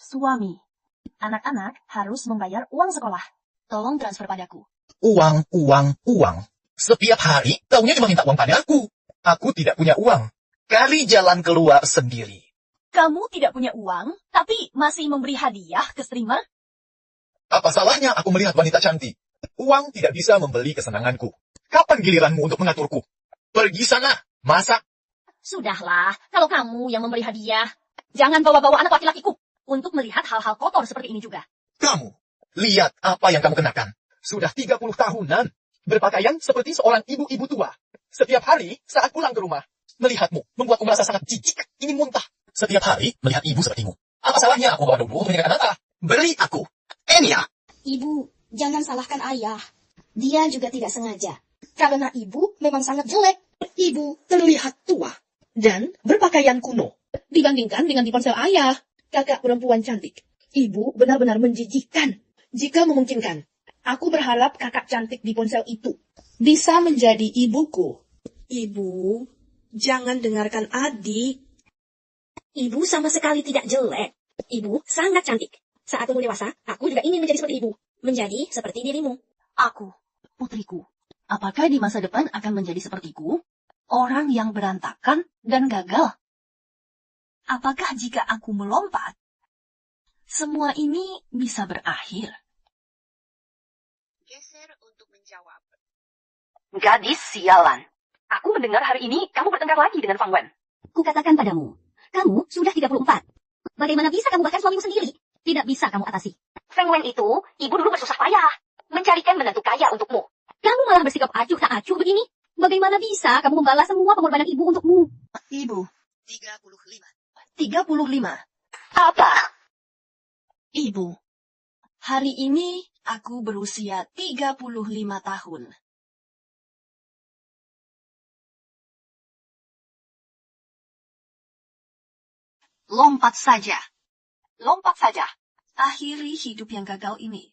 Suami, anak-anak harus membayar uang sekolah. Tolong transfer padaku. Uang, uang, uang. Setiap hari taunya cuma minta uang padaku. Aku tidak punya uang. Kali jalan keluar sendiri. Kamu tidak punya uang, tapi masih memberi hadiah ke streamer? Apa salahnya aku melihat wanita cantik? Uang tidak bisa membeli kesenanganku. Kapan giliranmu untuk mengaturku? Pergi sana, masak. Sudahlah, kalau kamu yang memberi hadiah, jangan bawa-bawa anak laki-lakiku untuk melihat hal-hal kotor seperti ini juga. Kamu, lihat apa yang kamu kenakan. Sudah 30 tahunan. Berpakaian seperti seorang ibu-ibu tua. Setiap hari saat pulang ke rumah, melihatmu membuatku merasa sangat jijik, ingin muntah. Setiap hari melihat ibu sepertimu. Apa salahnya aku bawa dulu meninggalkan mata? Beri aku. Enya. Ibu, jangan salahkan ayah. Dia juga tidak sengaja. Karena ibu memang sangat jelek. Ibu terlihat tua dan berpakaian kuno. Dibandingkan dengan di ponsel ayah, kakak perempuan cantik. Ibu benar-benar menjijikkan. Jika memungkinkan, aku berharap kakak cantik di ponsel itu bisa menjadi ibuku. Ibu, jangan dengarkan adik. Ibu sama sekali tidak jelek. Ibu sangat cantik. Saat tumbuh dewasa, aku juga ingin menjadi seperti ibu. Menjadi seperti dirimu. Aku, putriku, apakah di masa depan akan menjadi sepertiku? Orang yang berantakan dan gagal? Apakah jika aku melompat, semua ini bisa berakhir? Geser untuk menjawab. Gadis sialan. Aku mendengar hari ini kamu bertengkar lagi dengan Fang Wen. Kukatakan padamu, kamu sudah 34. Bagaimana bisa kamu bahkan suamimu sendiri? Tidak bisa kamu atasi. Feng Wen itu, ibu dulu bersusah payah mencarikan menantu kaya untukmu. Kamu malah bersikap acuh tak acuh begini. Bagaimana bisa kamu membalas semua pengorbanan ibu untukmu? Ibu, 35. 35. Apa? Ibu, hari ini aku berusia 35 tahun. Lompat saja. Lompat saja. Akhiri hidup yang gagal ini.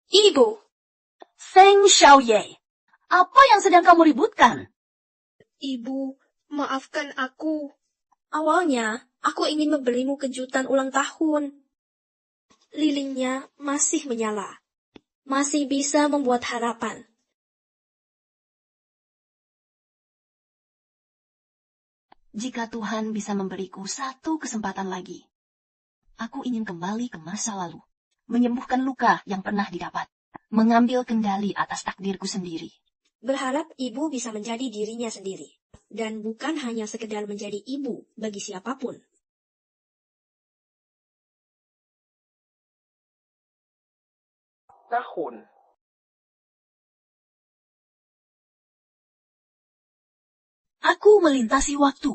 Ibu, Feng Xiaoye, apa yang sedang kamu ributkan? Ibu, maafkan aku. Awalnya, aku ingin memberimu kejutan ulang tahun. Lilinnya masih menyala. Masih bisa membuat harapan. Jika Tuhan bisa memberiku satu kesempatan lagi, aku ingin kembali ke masa lalu, menyembuhkan luka yang pernah didapat, mengambil kendali atas takdirku sendiri. Berharap ibu bisa menjadi dirinya sendiri. Dan bukan hanya sekedar menjadi ibu bagi siapapun. Tahun. Aku melintasi waktu.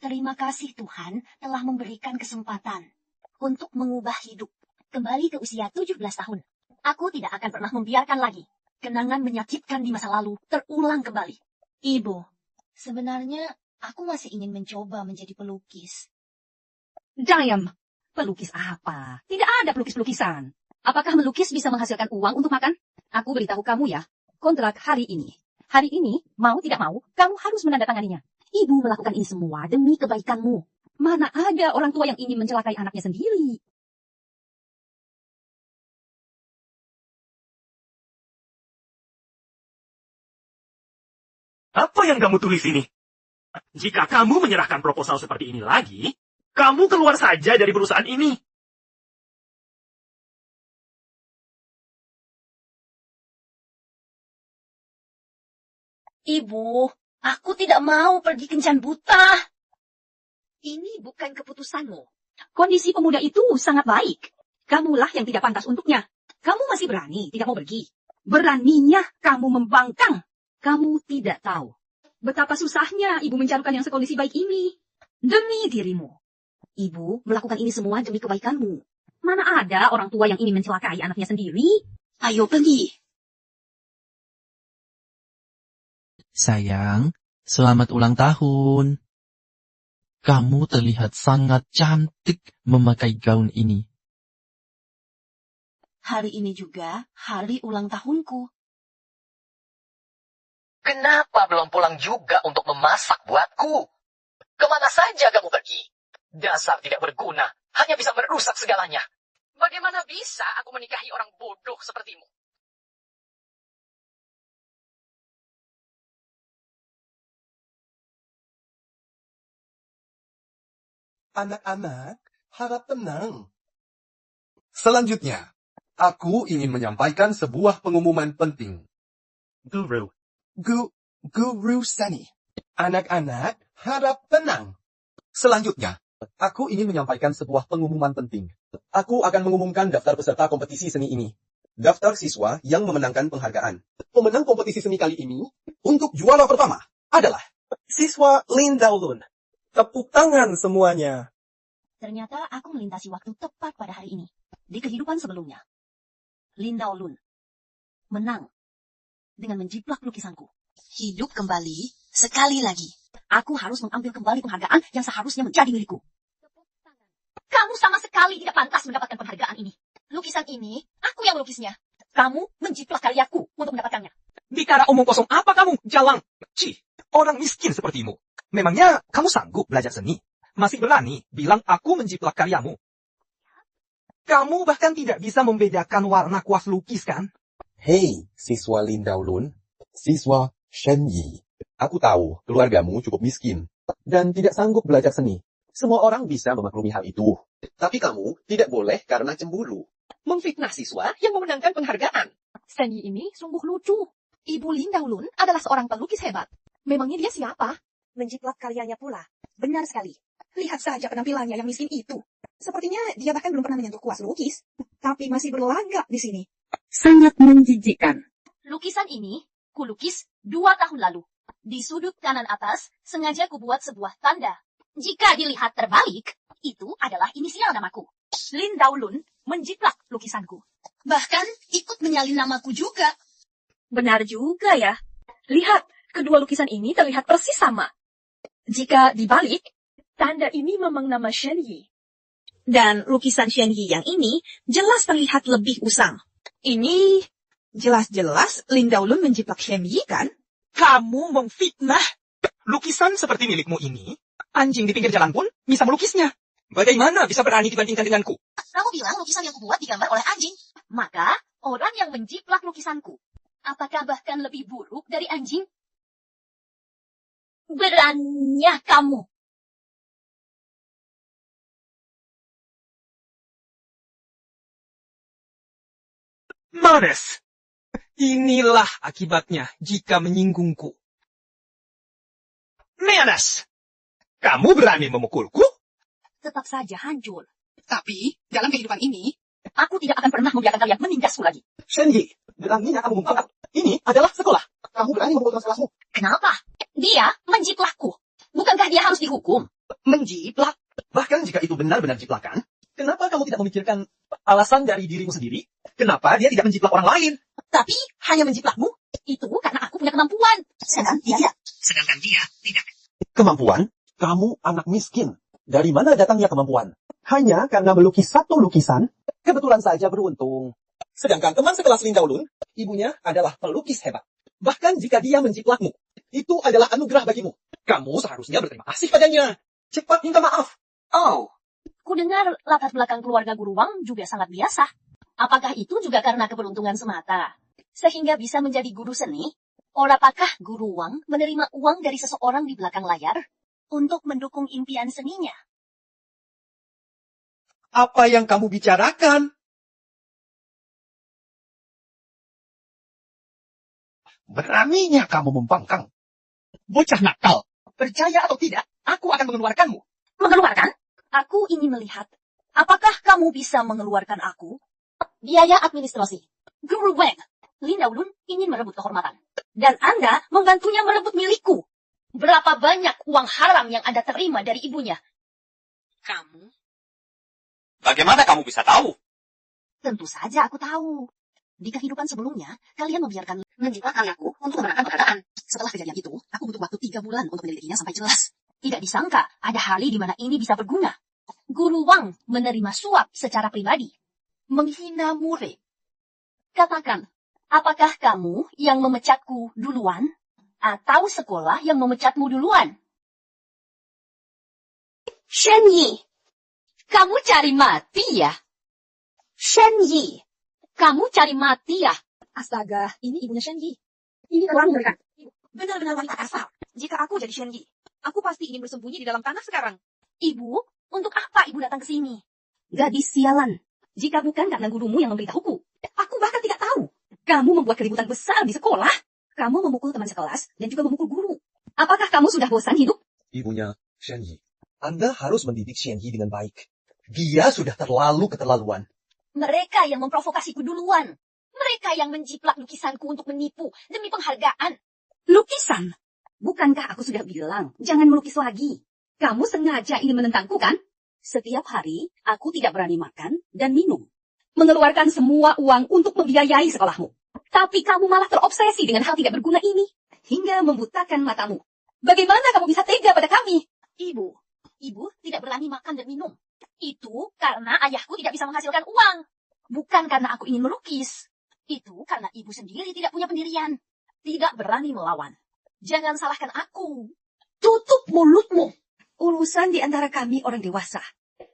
Terima kasih Tuhan telah memberikan kesempatan untuk mengubah hidup. Kembali ke usia 17 tahun. Aku tidak akan pernah membiarkan lagi kenangan menyakitkan di masa lalu terulang kembali. Ibu, sebenarnya aku masih ingin mencoba menjadi pelukis. Diam, pelukis apa? Tidak ada pelukis-pelukisan. Apakah melukis bisa menghasilkan uang untuk makan? Aku beritahu kamu ya, kontrak hari ini. Hari ini, mau tidak mau, kamu harus menandatanganinya. Ibu melakukan ini semua demi kebaikanmu. Mana ada orang tua yang ingin mencelakai anaknya sendiri? Apa yang kamu tulis ini? Jika kamu menyerahkan proposal seperti ini lagi, kamu keluar saja dari perusahaan ini. Ibu, aku tidak mau pergi kencan buta. Ini bukan keputusanmu. Kondisi pemuda itu sangat baik. Kamulah yang tidak pantas untuknya. Kamu masih berani, tidak mau pergi. Beraninya kamu membangkang. Kamu tidak tahu betapa susahnya ibu mencarikan yang sekondisi baik ini. Demi dirimu. Ibu melakukan ini semua demi kebaikanmu. Mana ada orang tua yang ingin mencelakai anaknya sendiri? Ayo pergi. Sayang, selamat ulang tahun. Kamu terlihat sangat cantik memakai gaun ini. Hari ini juga hari ulang tahunku. Kenapa belum pulang juga untuk memasak buatku? Kemana saja kamu pergi? Dasar tidak berguna, hanya bisa merusak segalanya. Bagaimana bisa aku menikahi orang bodoh sepertimu? Anak-anak, harap tenang. Selanjutnya, aku ingin menyampaikan sebuah pengumuman penting. Guru, Guru Sunny. Anak-anak, harap tenang. Selanjutnya, aku ingin menyampaikan sebuah pengumuman penting. Aku akan mengumumkan daftar peserta kompetisi seni ini. Daftar siswa yang memenangkan penghargaan. Pemenang kompetisi seni kali ini, untuk juara pertama, adalah siswa Lin Daolun. Tepuk tangan semuanya. Ternyata aku melintasi waktu tepat pada hari ini. Di kehidupan sebelumnya, Lin Daolun menang dengan menjiplak lukisanku. Hidup kembali sekali lagi. Aku harus mengambil kembali penghargaan yang seharusnya menjadi milikku. Kamu sama sekali tidak pantas mendapatkan penghargaan ini. Lukisan ini, aku yang melukisnya. Kamu menjiplak karyaku untuk mendapatkannya. Bicara omong kosong apa kamu, Jalang? Cih, orang miskin sepertimu. Memangnya kamu sanggup belajar seni? Masih berani bilang aku menjiplak karyamu? Kamu bahkan tidak bisa membedakan warna kuas lukis, kan? Hei, siswa Lin Daolun, siswa Shen Yi. Aku tahu keluargamu cukup miskin dan tidak sanggup belajar seni. Semua orang bisa memaklumi hal itu. Tapi kamu tidak boleh karena cemburu. Memfitnah siswa yang memenangkan penghargaan. Seni ini sungguh lucu. Ibu Lin Daolun adalah seorang pelukis hebat. Memangnya dia siapa? Menjiplak karyanya pula. Benar sekali. Lihat saja penampilannya yang miskin itu. Sepertinya dia bahkan belum pernah menyentuh kuas lukis. Tapi masih berlagak di sini. Sangat menjijikkan. Lukisan ini kulukis 2 tahun lalu. Di sudut kanan atas, sengaja kubuat sebuah tanda. Jika dilihat terbalik, itu adalah inisial namaku. Lin Daolun menjiplak lukisanku. Bahkan ikut menyalin namaku juga. Benar juga ya. Lihat, kedua lukisan ini terlihat persis sama. Jika dibalik, tanda ini memang nama Shen Yi. Dan lukisan Shen Yi yang ini jelas terlihat lebih usang. Ini jelas-jelas Lin Daolun menjiplak Shen Yi, kan? Kamu memfitnah. Lukisan seperti milikmu ini, anjing di pinggir jalan pun bisa melukisnya. Bagaimana bisa berani dibandingkan denganku? Kamu bilang lukisan yang kubuat digambar oleh anjing. Maka, orang yang menjiplak lukisanku, apakah bahkan lebih buruk dari anjing? Beraninya kamu. Manes, inilah akibatnya jika menyinggungku. Manes, kamu berani memukulku? Tetap saja hancur. Tapi, dalam kehidupan ini, Aku tidak akan pernah membiarkan kalian menindasku lagi. Shen Yi, beraninya kamu membangkang. Ini adalah sekolah. Kamu berani memukul teman sekolahmu. Kenapa? Dia menjiplakku. Bukankah dia harus dihukum? Menjiplak? Bahkan jika itu benar-benar jiplakan, kenapa kamu tidak memikirkan alasan dari dirimu sendiri? Kenapa dia tidak menjiplak orang lain? Tapi hanya menjiplakmu? Itu karena aku punya kemampuan. Sedangkan dia tidak. Kemampuan? Kamu anak miskin. Dari mana datangnya kemampuan? Hanya karena melukis satu lukisan, kebetulan saja beruntung. Sedangkan teman sekelas Lin Daolun, ibunya adalah pelukis hebat. Bahkan jika dia menjiplakmu, itu adalah anugerah bagimu. Kamu seharusnya berterima kasih padanya. Cepat minta maaf. Oh, kudengar latar belakang keluarga Guru Wang juga sangat biasa. Apakah itu juga karena keberuntungan semata? Sehingga bisa menjadi guru seni? Apakah Guru Wang menerima uang dari seseorang di belakang layar untuk mendukung impian seninya? Apa yang kamu bicarakan? Beraninya kamu membangkang. Bocah nakal. Percaya atau tidak, aku akan mengeluarkanmu. Mengeluarkan? Aku ingin melihat. Apakah kamu bisa mengeluarkan aku? Biaya administrasi. Guru Wang, Lin Daolun ingin merebut kehormatan. Dan Anda membantunya merebut milikku. Berapa banyak uang haram yang Anda terima dari ibunya? Kamu? Bagaimana kamu bisa tahu? Tentu saja aku tahu. Di kehidupan sebelumnya, kalian membiarkan menjiplak karyaku untuk memenangkan penghargaan. Setelah kejadian itu, aku butuh waktu 3 bulan untuk menyelidikinya sampai jelas. Tidak disangka ada hari di mana ini bisa berguna. Guru Wang menerima suap secara pribadi. Menghina murid. Katakan, apakah kamu yang memecatku duluan? atau sekolah yang memecatmu duluan. Shen Yi, kamu cari mati ya? Shen Yi, kamu cari mati ya? Astaga, ini ibunya Shen Yi. Ini orang mereka. Benar-benar wanita kasar. Jika aku jadi Shen Yi, aku pasti ingin bersembunyi di dalam tanah sekarang. Ibu, untuk apa ibu datang ke sini? Gadis sialan, jika bukan karena gurumu yang memberitahuku, aku bahkan tidak tahu. Kamu membuat keributan besar di sekolah. Kamu memukul teman sekelas dan juga memukul guru. Apakah kamu sudah bosan hidup? Ibunya Shen Yi, Anda harus mendidik Shen Yi dengan baik. Dia sudah terlalu keterlaluan. Mereka yang memprovokasiku duluan. Mereka yang menjiplak lukisanku untuk menipu demi penghargaan. Lukisan? Bukankah aku sudah bilang, jangan melukis lagi. Kamu sengaja ingin menentangku, kan? Setiap hari, aku tidak berani makan dan minum. Mengeluarkan semua uang untuk membiayai sekolahmu. Tapi kamu malah terobsesi dengan hal tidak berguna ini. Hingga membutakan matamu. Bagaimana kamu bisa tega pada kami? Ibu tidak berani makan dan minum. Itu karena ayahku tidak bisa menghasilkan uang. Bukan karena aku ingin melukis. Itu karena ibu sendiri tidak punya pendirian. Tidak berani melawan. Jangan salahkan aku. Tutup mulutmu. Urusan di antara kami orang dewasa.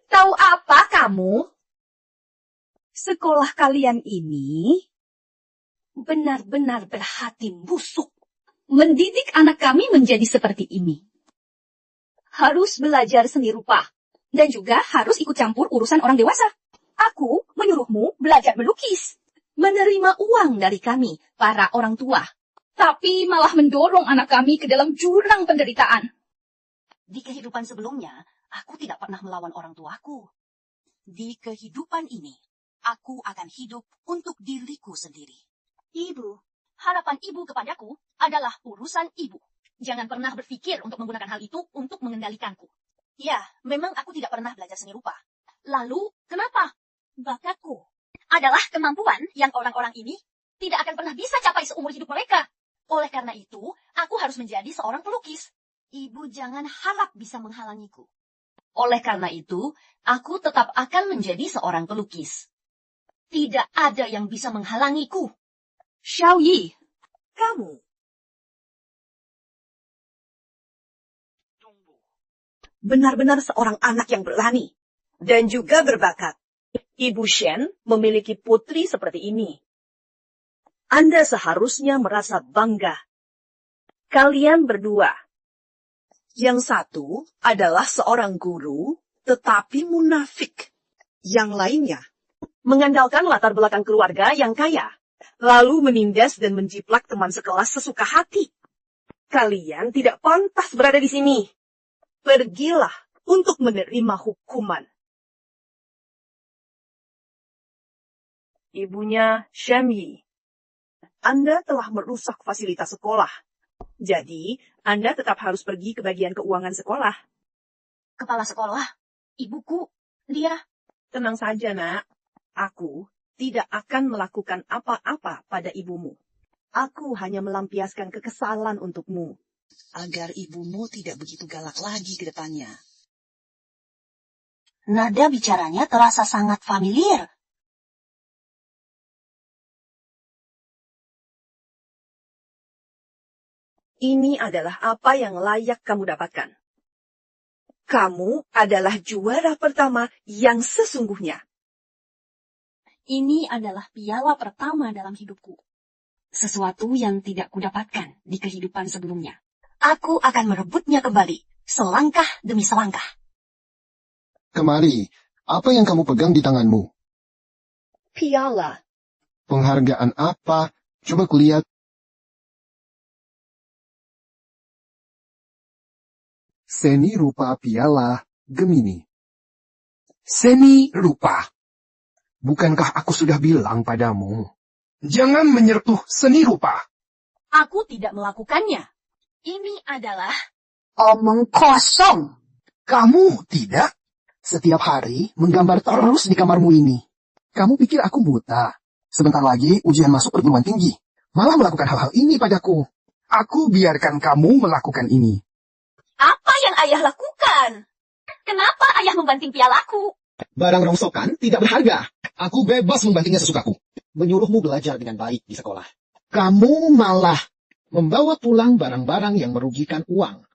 Tahu apa kamu? Sekolah kalian ini benar-benar berhati busuk. Mendidik anak kami menjadi seperti ini. Harus belajar seni rupa. Dan juga harus ikut campur urusan orang dewasa. Aku menyuruhmu belajar melukis. Menerima uang dari kami, para orang tua. Tapi malah mendorong anak kami ke dalam jurang penderitaan. Di kehidupan sebelumnya, aku tidak pernah melawan orang tuaku. Di kehidupan ini, aku akan hidup untuk diriku sendiri. Ibu, harapan ibu kepadaku adalah urusan ibu. Jangan pernah berpikir untuk menggunakan hal itu untuk mengendalikanku. Ya, memang aku tidak pernah belajar seni rupa. Lalu, kenapa? Bakatku adalah kemampuan yang orang-orang ini tidak akan pernah bisa capai seumur hidup mereka. Oleh karena itu, aku harus menjadi seorang pelukis. Ibu jangan harap bisa menghalangiku. Oleh karena itu, aku tetap akan menjadi seorang pelukis. Tidak ada yang bisa menghalangiku. Xiao Yi, Kamu. Benar-benar seorang anak yang berani. Dan juga berbakat. Ibu Shen memiliki putri seperti ini. Anda seharusnya merasa bangga. Kalian berdua. Yang satu adalah seorang guru, tetapi munafik. Yang lainnya, mengandalkan latar belakang keluarga yang kaya, lalu menindas dan menjiplak teman sekelas sesuka hati. Kalian tidak pantas berada di sini. Pergilah untuk menerima hukuman. Ibunya Shen Yi. Anda telah merusak fasilitas sekolah. Jadi, Anda tetap harus pergi ke bagian keuangan sekolah. Kepala sekolah, ibuku, dia... Tenang saja, nak. Aku tidak akan melakukan apa-apa pada ibumu. Aku hanya melampiaskan kekesalan untukmu. Agar ibumu tidak begitu galak lagi ke depannya. Nada bicaranya terasa sangat familiar. Ini adalah apa yang layak kamu dapatkan. Kamu adalah juara pertama yang sesungguhnya. Ini adalah piala pertama dalam hidupku. Sesuatu yang tidak kudapatkan di kehidupan sebelumnya. Aku akan merebutnya kembali, selangkah demi selangkah. Kemari, apa yang kamu pegang di tanganmu? Piala. Penghargaan apa? Coba kulihat. Seni rupa piala Gemini. Seni rupa. Bukankah aku sudah bilang padamu? Jangan menyentuh seni rupa. Aku tidak melakukannya. Ini adalah... Omong kosong. Kamu tidak? Setiap hari menggambar terus di kamarmu ini. Kamu pikir aku buta? Sebentar lagi ujian masuk perguruan tinggi. Malah melakukan hal-hal ini padaku. Aku biarkan kamu melakukan ini. Apa yang ayah lakukan? Kenapa ayah membanting pialaku? Barang rongsokan tidak berharga. Aku bebas membantingnya sesukaku. Menyuruhmu belajar dengan baik di sekolah. Kamu malah membawa pulang barang-barang yang merugikan uang.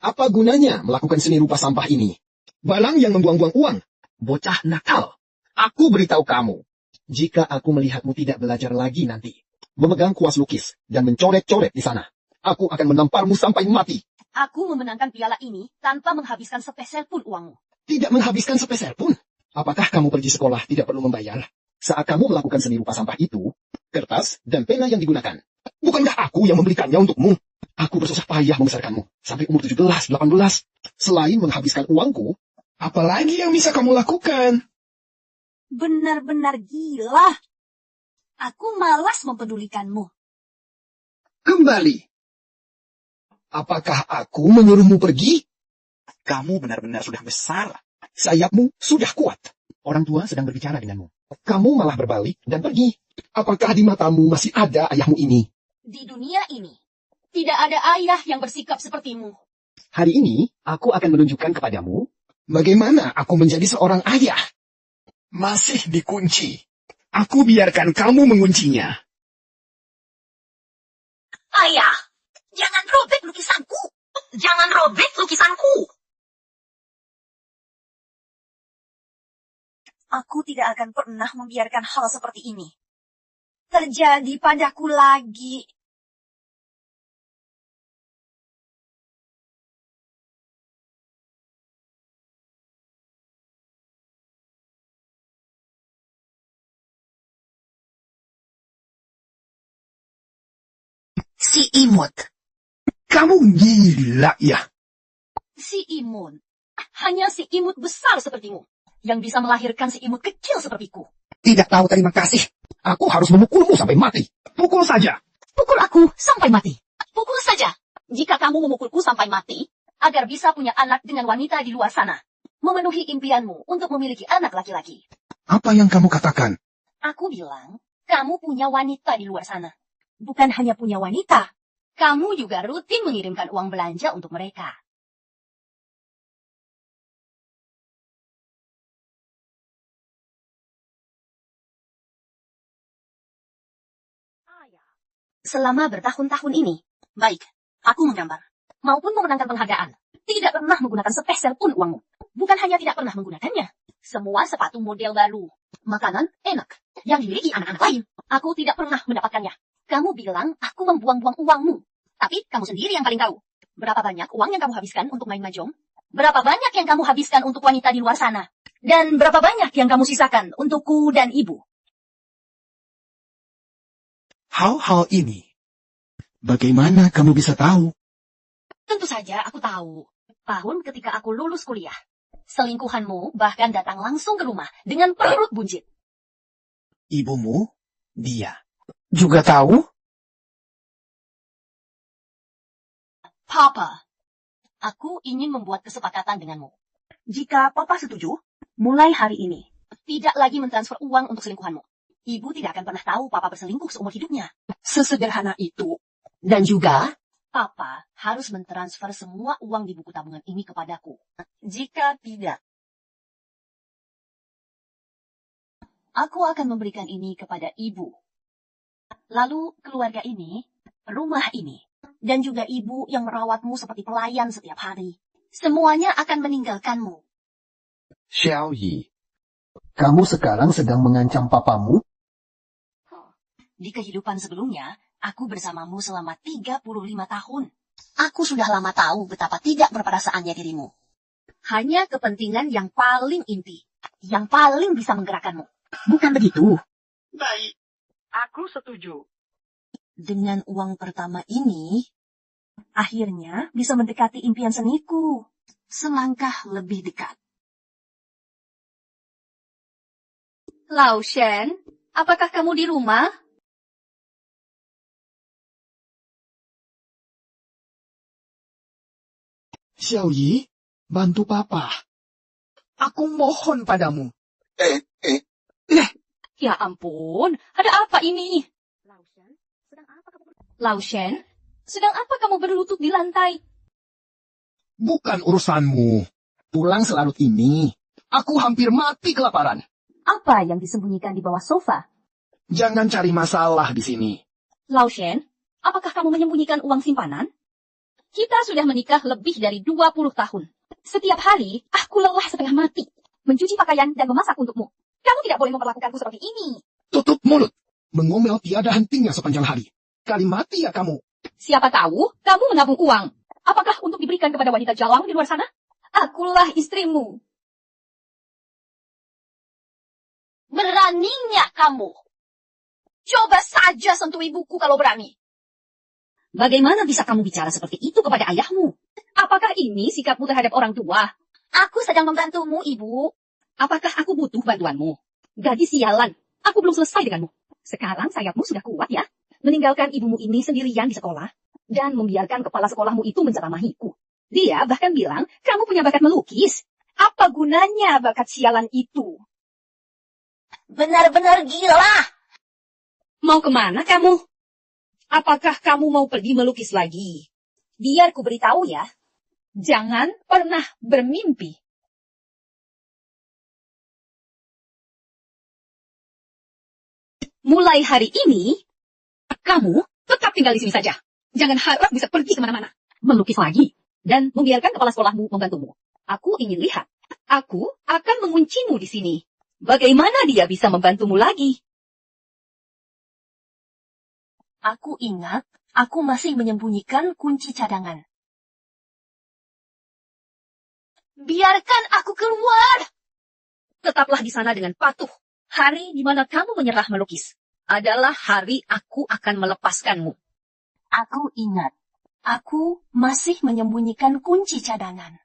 Apa gunanya melakukan seni rupa sampah ini? Balang yang membuang-buang uang. Bocah nakal. Aku beritahu kamu, jika aku melihatmu tidak belajar lagi nanti, memegang kuas lukis dan mencoret-coret di sana, aku akan menamparmu sampai mati. Aku memenangkan piala ini tanpa menghabiskan sepeser pun uangmu. Tidak menghabiskan sepeser pun. Apakah kamu pergi sekolah tidak perlu membayar? Saat kamu melakukan seni rupa sampah itu, kertas dan pena yang digunakan. Bukankah aku yang membelikannya untukmu? Aku bersusah payah membesarkanmu sampai umur 17, 18. Selain menghabiskan uangku, apalagi yang bisa kamu lakukan? Benar-benar gila. Aku malas mempedulikanmu. Kembali. Apakah aku menyuruhmu pergi? Kamu benar-benar sudah besar. Sayapmu sudah kuat. Orang tua sedang berbicara denganmu. Kamu malah berbalik dan pergi. Apakah di matamu masih ada ayahmu ini? Di dunia ini, tidak ada ayah yang bersikap sepertimu. Hari ini, aku akan menunjukkan kepadamu bagaimana aku menjadi seorang ayah. Masih dikunci. Aku biarkan kamu menguncinya. Ayah, jangan robek lukisanku. Jangan robek lukisanku. Aku tidak akan pernah membiarkan hal seperti ini terjadi padaku lagi. Si imut. Kamu gila ya? Si imut. Hanya si imut besar sepertimu yang bisa melahirkan si imut kecil sepertiku. Tidak tahu terima kasih. Aku harus memukulmu sampai mati. Pukul saja. Pukul aku sampai mati. Pukul saja. Jika kamu memukulku sampai mati, agar bisa punya anak dengan wanita di luar sana. Memenuhi impianmu untuk memiliki anak laki-laki. Apa yang kamu katakan? Aku bilang, kamu punya wanita di luar sana. Bukan hanya punya wanita, kamu juga rutin mengirimkan uang belanja untuk mereka. Selama bertahun-tahun ini, baik, aku menggambar, maupun memenangkan penghargaan, tidak pernah menggunakan sepeser pun uangmu. Bukan hanya tidak pernah menggunakannya, semua sepatu model baru, makanan enak, yang dimiliki anak-anak lain, aku tidak pernah mendapatkannya. Kamu bilang aku membuang-buang uangmu, tapi kamu sendiri yang paling tahu. Berapa banyak uang yang kamu habiskan untuk main mahjong? Berapa banyak yang kamu habiskan untuk wanita di luar sana? Dan berapa banyak yang kamu sisakan untukku dan ibu? Hal-hal ini, bagaimana kamu bisa tahu? Tentu saja aku tahu. Tahun ketika aku lulus kuliah, selingkuhanmu bahkan datang langsung ke rumah dengan perut buncit. Ibumu, dia, juga tahu? Papa, aku ingin membuat kesepakatan denganmu. Jika Papa setuju, mulai hari ini, tidak lagi mentransfer uang untuk selingkuhanmu. Ibu tidak akan pernah tahu Papa berselingkuh seumur hidupnya. Sesederhana itu. Dan juga, Papa harus mentransfer semua uang di buku tabungan ini kepadaku. Jika tidak, aku akan memberikan ini kepada ibu. Lalu keluarga ini, rumah ini, dan juga ibu yang merawatmu seperti pelayan setiap hari. Semuanya akan meninggalkanmu. Xiao Yi, kamu sekarang sedang mengancam papamu? Di kehidupan sebelumnya, aku bersamamu selama 35 tahun. Aku sudah lama tahu betapa tidak berperasaannya dirimu. Hanya kepentingan yang paling inti, yang paling bisa menggerakkanmu. Bukan begitu? Baik, aku setuju. Dengan uang pertama ini, akhirnya bisa mendekati impian seniku. Selangkah lebih dekat. Lao Shen, apakah kamu di rumah? Xiao Yi, bantu papa. Aku mohon padamu. Ya ampun, ada apa ini? Lao Shen, sedang apa kamu berlutut di lantai? Bukan urusanmu. Tulang selarut ini, aku hampir mati kelaparan. Apa yang disembunyikan di bawah sofa? Jangan cari masalah di sini. Lao Shen, Apakah kamu menyembunyikan uang simpanan? Kita sudah menikah lebih dari 20 tahun. Setiap hari, aku lelah setengah mati. Mencuci pakaian dan memasak untukmu. Kamu tidak boleh memperlakukanku seperti ini. Tutup mulut. Mengomel tiada hentinya sepanjang hari. Kali mati ya kamu. Siapa tahu, kamu menabung uang. Apakah untuk diberikan kepada wanita jalang di luar sana? Akulah istrimu. Beraninya kamu. Coba saja sentuh ibuku kalau berani. Bagaimana bisa kamu bicara seperti itu kepada ayahmu? Apakah ini sikapmu terhadap orang tua? Aku sedang membantumu, Ibu. Apakah aku butuh bantuanmu? Gadis sialan, aku belum selesai denganmu. Sekarang sayapmu sudah kuat ya. Meninggalkan ibumu ini sendirian di sekolah. Dan membiarkan kepala sekolahmu itu menceramahiku. Dia bahkan bilang, kamu punya bakat melukis. Apa gunanya bakat sialan itu? Benar-benar gila. Mau kemana kamu? Apakah kamu mau pergi melukis lagi? Biar ku beritahu ya. Jangan pernah bermimpi. Mulai hari ini, kamu tetap tinggal di sini saja. Jangan harap bisa pergi kemana-mana. Melukis lagi. Dan membiarkan kepala sekolahmu membantumu. Aku ingin lihat. Aku akan menguncimu di sini. Bagaimana dia bisa membantumu lagi? Aku ingat, aku masih menyembunyikan kunci cadangan. Biarkan aku keluar. Tetaplah di sana dengan patuh. Hari di mana kamu menyerah melukis adalah hari aku akan melepaskanmu. Aku ingat, aku masih menyembunyikan kunci cadangan.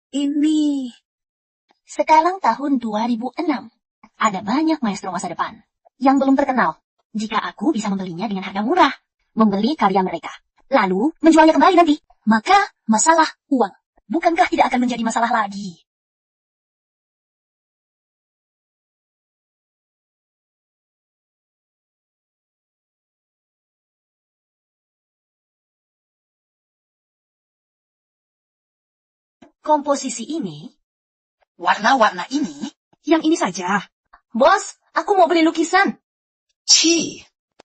Ini Sekarang tahun 2006. Ada banyak maestro masa depan yang belum terkenal. Jika aku bisa membelinya dengan harga murah, membeli karya mereka, lalu menjualnya kembali nanti, maka masalah uang bukankah tidak akan menjadi masalah lagi? Komposisi ini, Warna-warna ini? Yang ini saja. bos, aku mau beli lukisan. Ci,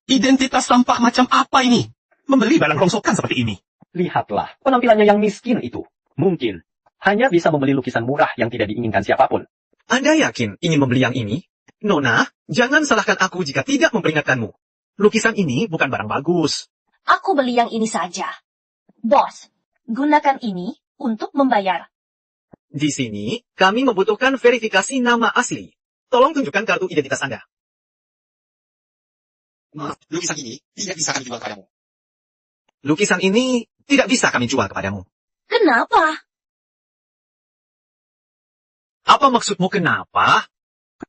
identitas tampak macam apa ini? Membeli barang rongsokan seperti ini. Lihatlah, penampilannya yang miskin itu. Mungkin hanya bisa membeli lukisan murah yang tidak diinginkan siapapun. Anda yakin ingin membeli yang ini? Nona, jangan salahkan aku jika tidak memperingatkanmu. Lukisan ini bukan barang bagus. Aku beli yang ini saja. Bos, gunakan ini untuk membayar. Di sini, kami membutuhkan verifikasi nama asli. Tolong tunjukkan kartu identitas Anda. Maaf, lukisan ini tidak bisa kami jual padamu. Lukisan ini tidak bisa kami jual kepadamu. Kenapa? Apa maksudmu kenapa?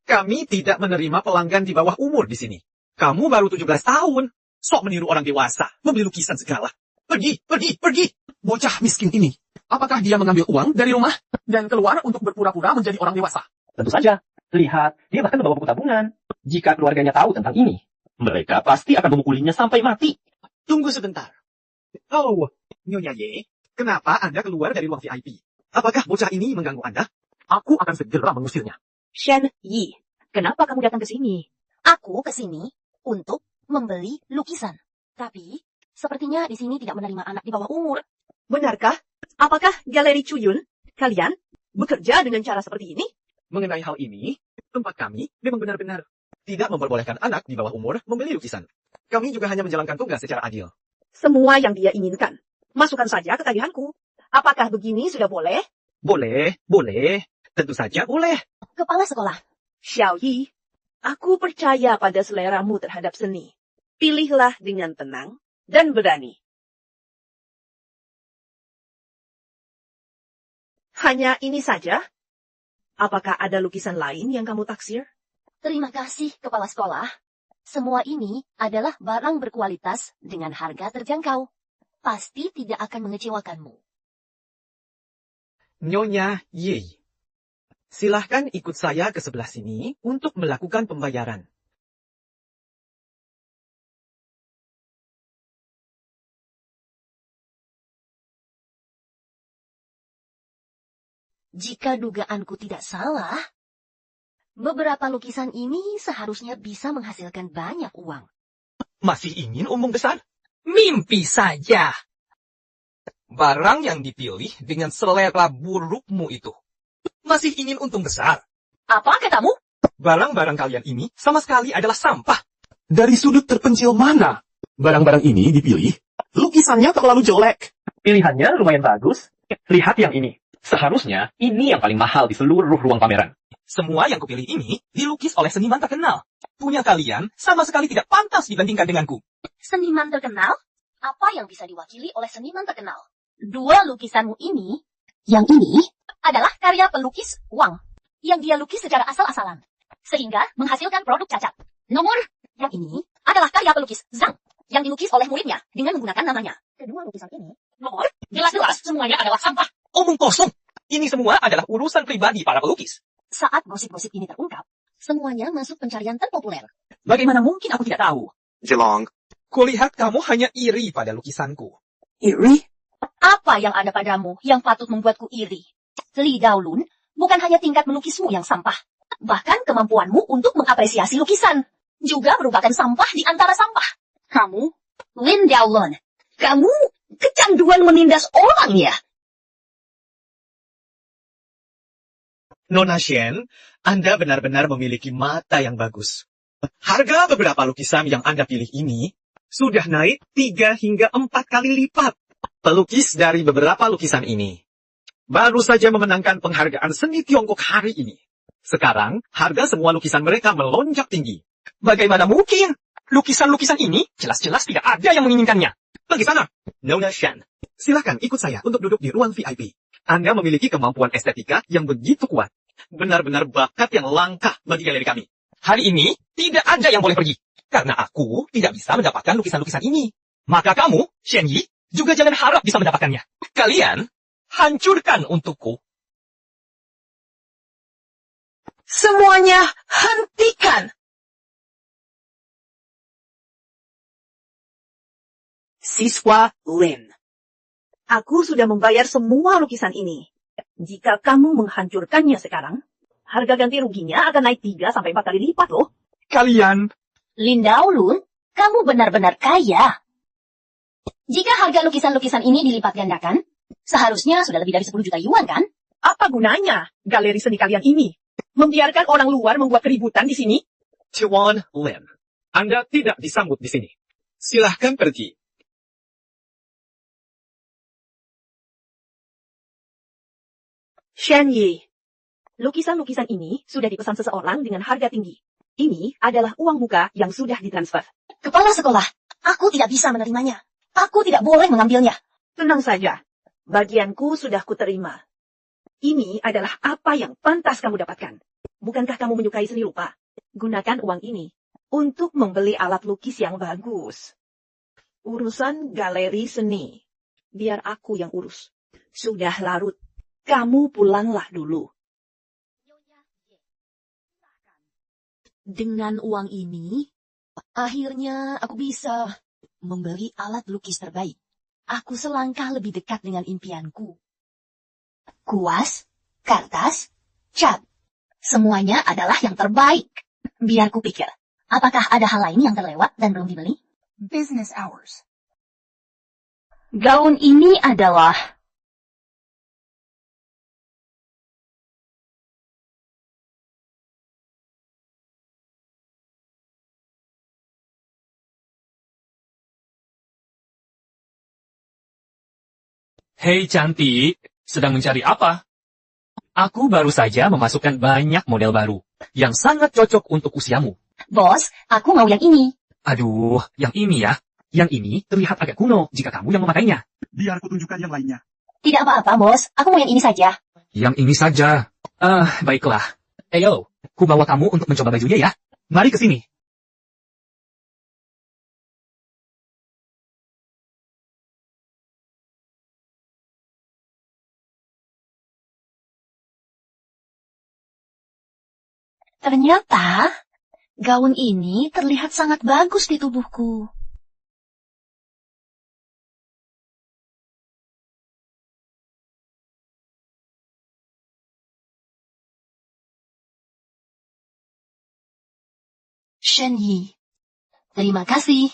Kami tidak menerima pelanggan di bawah umur di sini. Kamu baru 17 tahun. Sok meniru orang dewasa, membeli lukisan segala. Pergi, pergi, pergi. Bocah miskin ini, apakah dia mengambil uang dari rumah dan keluar untuk berpura-pura menjadi orang dewasa? Tentu saja. Lihat, dia bahkan membawa buku tabungan. Jika keluarganya tahu tentang ini, mereka pasti akan memukulinya sampai mati. Tunggu sebentar. Oh, Nyonya Ye, kenapa Anda keluar dari ruang VIP? Apakah bocah ini mengganggu Anda? Aku akan segera mengusirnya. Shen Yi, kenapa kamu datang ke sini? Aku ke sini untuk membeli lukisan. Tapi, sepertinya di sini tidak menerima anak di bawah umur. Benarkah? Apakah Galeri Cuyun, kalian bekerja dengan cara seperti ini? Mengenai hal ini, tempat kami memang benar-benar tidak memperbolehkan anak di bawah umur membeli lukisan. Kami juga hanya menjalankan tugas secara adil. Semua yang dia inginkan. Masukkan saja ke tagihanku. Apakah begini sudah boleh? Boleh, boleh. Tentu saja boleh. Kepala sekolah. Xiao Yi, aku percaya pada seleramu terhadap seni. Pilihlah dengan tenang dan berani. Hanya ini saja? Apakah ada lukisan lain yang kamu taksir? Terima kasih, Kepala Sekolah. Semua ini adalah barang berkualitas dengan harga terjangkau. Pasti tidak akan mengecewakanmu. Nyonya Ye, silahkan ikut saya ke sebelah sini untuk melakukan pembayaran. Jika dugaanku tidak salah, Beberapa lukisan ini seharusnya bisa menghasilkan banyak uang. Masih ingin untung besar? Mimpi saja. Barang yang dipilih dengan selera burukmu itu. Masih ingin untung besar? Apa katamu? Barang-barang kalian ini sama sekali adalah sampah. Dari sudut terpencil mana barang-barang ini dipilih? Lukisannya terlalu jelek. Pilihannya lumayan bagus. Lihat yang ini. Seharusnya ini yang paling mahal di seluruh ruang pameran. Semua yang kupilih ini dilukis oleh seniman terkenal. Punya kalian sama sekali tidak pantas dibandingkan denganku. Seniman terkenal? Apa yang bisa diwakili oleh seniman terkenal? Dua lukisanmu ini, yang ini adalah karya pelukis Wang, yang dia lukis secara asal-asalan, sehingga menghasilkan produk cacat. Nomor yang ini adalah karya pelukis Zhang, yang dilukis oleh muridnya dengan menggunakan namanya. Kedua lukisan ini, nomor, jelas-jelas semuanya adalah sampah. Omong kosong. Ini semua adalah urusan pribadi para pelukis. Saat gosip-gosip ini terungkap, semuanya masuk pencarian terpopuler. Bagaimana mungkin aku tidak tahu? Jelong. Kulihat kamu hanya iri pada lukisanku. Iri? Apa yang ada padamu yang patut membuatku iri? Li Daolun, bukan hanya tingkat melukismu yang sampah, bahkan kemampuanmu untuk mengapresiasi lukisan juga merupakan sampah di antara sampah. Kamu, Lin Daolun, kamu kecanduan menindas orang ya? Nona Shen, Anda benar-benar memiliki mata yang bagus. Harga beberapa lukisan yang Anda pilih ini sudah naik 3 hingga 4 kali lipat. Pelukis dari beberapa lukisan ini baru saja memenangkan penghargaan seni Tiongkok hari ini. Sekarang, harga semua lukisan mereka melonjak tinggi. Bagaimana mungkin? Lukisan-lukisan ini jelas-jelas tidak ada yang menginginkannya. Pergi sana. Nona Shen, silakan ikut saya untuk duduk di ruang VIP. Anda memiliki kemampuan estetika yang begitu kuat. Benar-benar bakat yang langka bagi galeri kami. Hari ini, tidak ada yang boleh pergi. Karena aku tidak bisa mendapatkan lukisan-lukisan ini. Maka kamu, Shen Yi, juga jangan harap bisa mendapatkannya. Kalian, hancurkan untukku. Semuanya hentikan! Siswa Lin. Aku sudah membayar semua lukisan ini. Jika kamu menghancurkannya sekarang, harga ganti ruginya akan naik 3-4 kali lipat loh. Kalian... Lin Daolun, kamu benar-benar kaya. Jika harga lukisan-lukisan ini dilipat gandakan, seharusnya sudah lebih dari 10 juta yuan kan? Apa gunanya galeri seni kalian ini? Membiarkan orang luar membuat keributan di sini? Tuan Lin, Anda tidak disambut di sini. Silahkan pergi. Shen Yi, lukisan-lukisan ini sudah dipesan seseorang dengan harga tinggi. Ini adalah uang muka yang sudah ditransfer. Kepala sekolah, aku tidak bisa menerimanya. Aku tidak boleh mengambilnya. Tenang saja, bagianku sudah kuterima. Ini adalah apa yang pantas kamu dapatkan. Bukankah kamu menyukai seni rupa? Gunakan uang ini untuk membeli alat lukis yang bagus. Urusan galeri seni, biar aku yang urus. Sudah larut, kamu pulanglah dulu. Dengan uang ini, akhirnya aku bisa membeli alat lukis terbaik. Aku selangkah lebih dekat dengan impianku. Kuas, kertas, cat. Semuanya adalah yang terbaik. Biar ku pikir, apakah ada hal lain yang terlewat dan belum dibeli? Business hours. Gaun ini adalah... Hei cantik, sedang mencari apa? Aku baru saja memasukkan banyak model baru, yang sangat cocok untuk usiamu. Bos, aku mau yang ini. Aduh, yang ini ya. Yang ini terlihat agak kuno jika kamu yang memakainya. Biar kutunjukkan yang lainnya. Tidak apa-apa, bos. Aku mau yang ini saja. Yang ini saja. Baiklah. Ayo, ku bawa kamu untuk mencoba bajunya ya. Mari ke sini. Ternyata, gaun ini terlihat sangat bagus di tubuhku. Shen Yi. Terima kasih.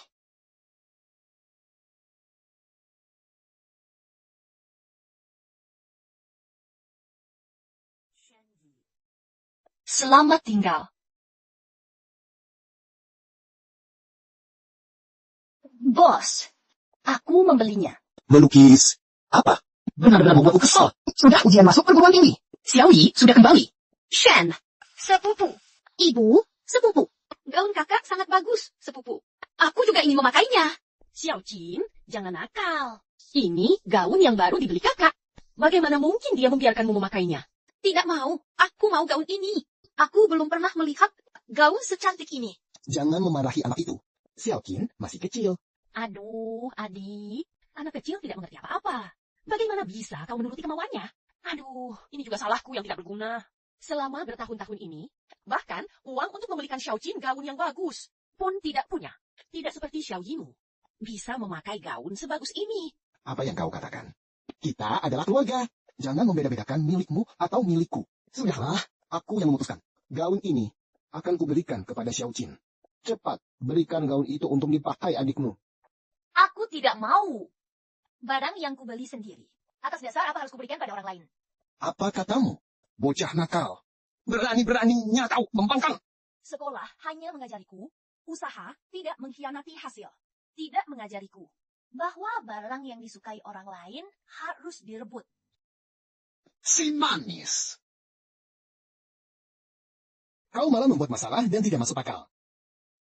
Selamat tinggal. Bos, aku membelinya. Melukis. Apa? Benar-benar membuatku kesal. Sudah ujian masuk perguruan tinggi. Xiao Yi sudah kembali. Shen, sepupu. Ibu, sepupu. Gaun kakak sangat bagus, sepupu. Aku juga ingin memakainya. Xiao Jin, jangan nakal. Ini gaun yang baru dibeli kakak. Bagaimana mungkin dia membiarkanmu memakainya? Tidak mau, aku mau gaun ini. Aku belum pernah melihat gaun secantik ini. Jangan memarahi anak itu. Xiao Jin masih kecil. Aduh, adik. Anak kecil tidak mengerti apa-apa. Bagaimana bisa kau menuruti kemauannya? Aduh, ini juga salahku yang tidak berguna. Selama bertahun-tahun ini, bahkan uang untuk membelikan Xiao Jin gaun yang bagus pun tidak punya. Tidak seperti Xiao Yimu. Bisa memakai gaun sebagus ini. Apa yang kau katakan? Kita adalah keluarga. Jangan membeda-bedakan milikmu atau milikku. Sudahlah, aku yang memutuskan. Gaun ini akan kuberikan kepada Xiao Jin. Cepat, berikan gaun itu untuk dipakai adikmu. Aku tidak mau. Barang yang kubeli sendiri. Atas dasar apa harus kuberikan pada orang lain? Apa katamu? Bocah nakal. Berani-beraninya kau membangkang. Sekolah hanya mengajariku, usaha tidak mengkhianati hasil. Tidak mengajariku bahwa barang yang disukai orang lain harus direbut. Si manis. Kau malah membuat masalah dan tidak masuk akal.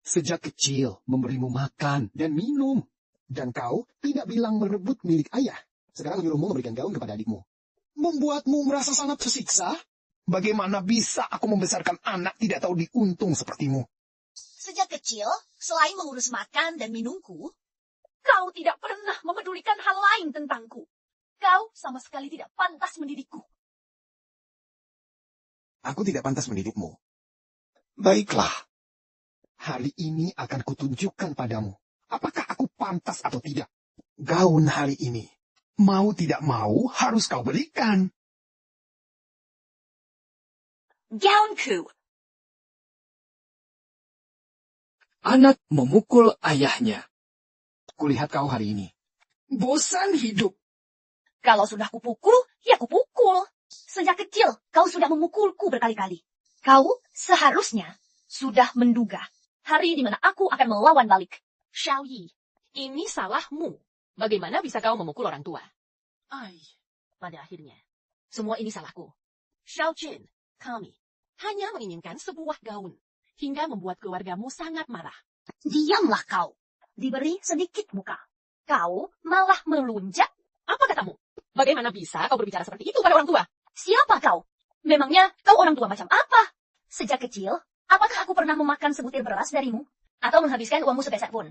Sejak kecil memberimu makan dan minum. Dan kau tidak bilang merebut milik ayah. Sekarang menyuruhmu memberikan gaun kepada adikmu. Membuatmu merasa sangat tersiksa? Bagaimana bisa aku membesarkan anak tidak tahu diuntung sepertimu? Sejak kecil, selain mengurus makan dan minumku, kau tidak pernah memedulikan hal lain tentangku. Kau sama sekali tidak pantas mendidikku. Aku tidak pantas mendidikmu. Baiklah. Hari ini akan kutunjukkan padamu. Apakah aku pantas atau tidak? Gaun hari ini. Mau tidak mau harus kau berikan. Gaunku. Anak memukul ayahnya. Kulihat kau hari ini. Bosan hidup. Kalau sudah kupukul, ya kupukul. Sejak kecil, kau sudah memukulku berkali-kali. Kau seharusnya sudah menduga hari di mana aku akan melawan balik. Xiao Yi, ini salahmu. Bagaimana bisa kau memukul orang tua? Pada akhirnya, semua ini salahku. Xiao Jin, kami hanya menginginkan sebuah gaun, hingga membuat keluargamu sangat marah. Diamlah kau. Diberi sedikit muka. Kau malah melunjak. Apa katamu? Bagaimana bisa kau berbicara seperti itu pada orang tua? Siapa kau? Memangnya kau orang tua macam apa? Sejak kecil, apakah aku pernah memakan sebutir beras darimu? Atau menghabiskan uangmu sepeser pun?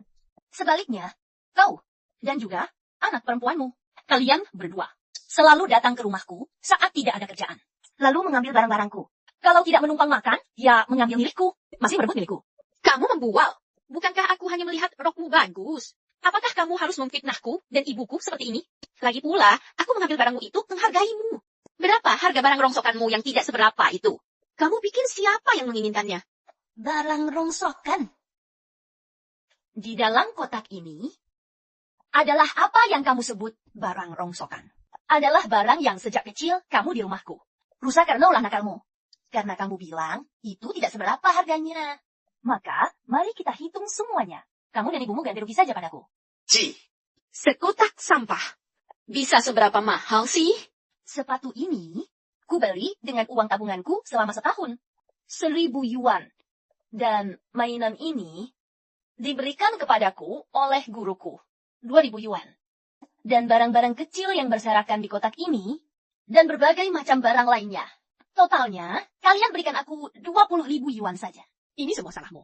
Sebaliknya, kau dan juga anak perempuanmu, kalian berdua, selalu datang ke rumahku saat tidak ada kerjaan. Lalu mengambil barang-barangku. Kalau tidak menumpang makan, ya mengambil milikku. Masih merebut milikku. Kamu membual. Bukankah aku hanya melihat rokmu bagus? Apakah kamu harus memfitnahku dan ibuku seperti ini? Lagi pula, aku mengambil barangmu itu menghargaimu. Berapa harga barang rongsokanmu yang tidak seberapa itu? Kamu pikir siapa yang menginginkannya? Barang rongsokan? Di dalam kotak ini, adalah apa yang kamu sebut barang rongsokan. Adalah barang yang sejak kecil kamu di rumahku. Rusak karena ulah nakalmu. Karena kamu bilang, itu tidak seberapa harganya. Maka, mari kita hitung semuanya. Kamu dan ibumu ganti rugi saja padaku. Sekotak sampah. Bisa seberapa mahal sih? Sepatu ini, ku beli dengan uang tabunganku selama setahun. 1.000 yuan. Dan mainan ini, diberikan kepadaku oleh guruku. 2.000 yuan. Dan barang-barang kecil yang berserakan di kotak ini, dan berbagai macam barang lainnya. Totalnya, kalian berikan aku 20.000 yuan saja. Ini semua salahmu.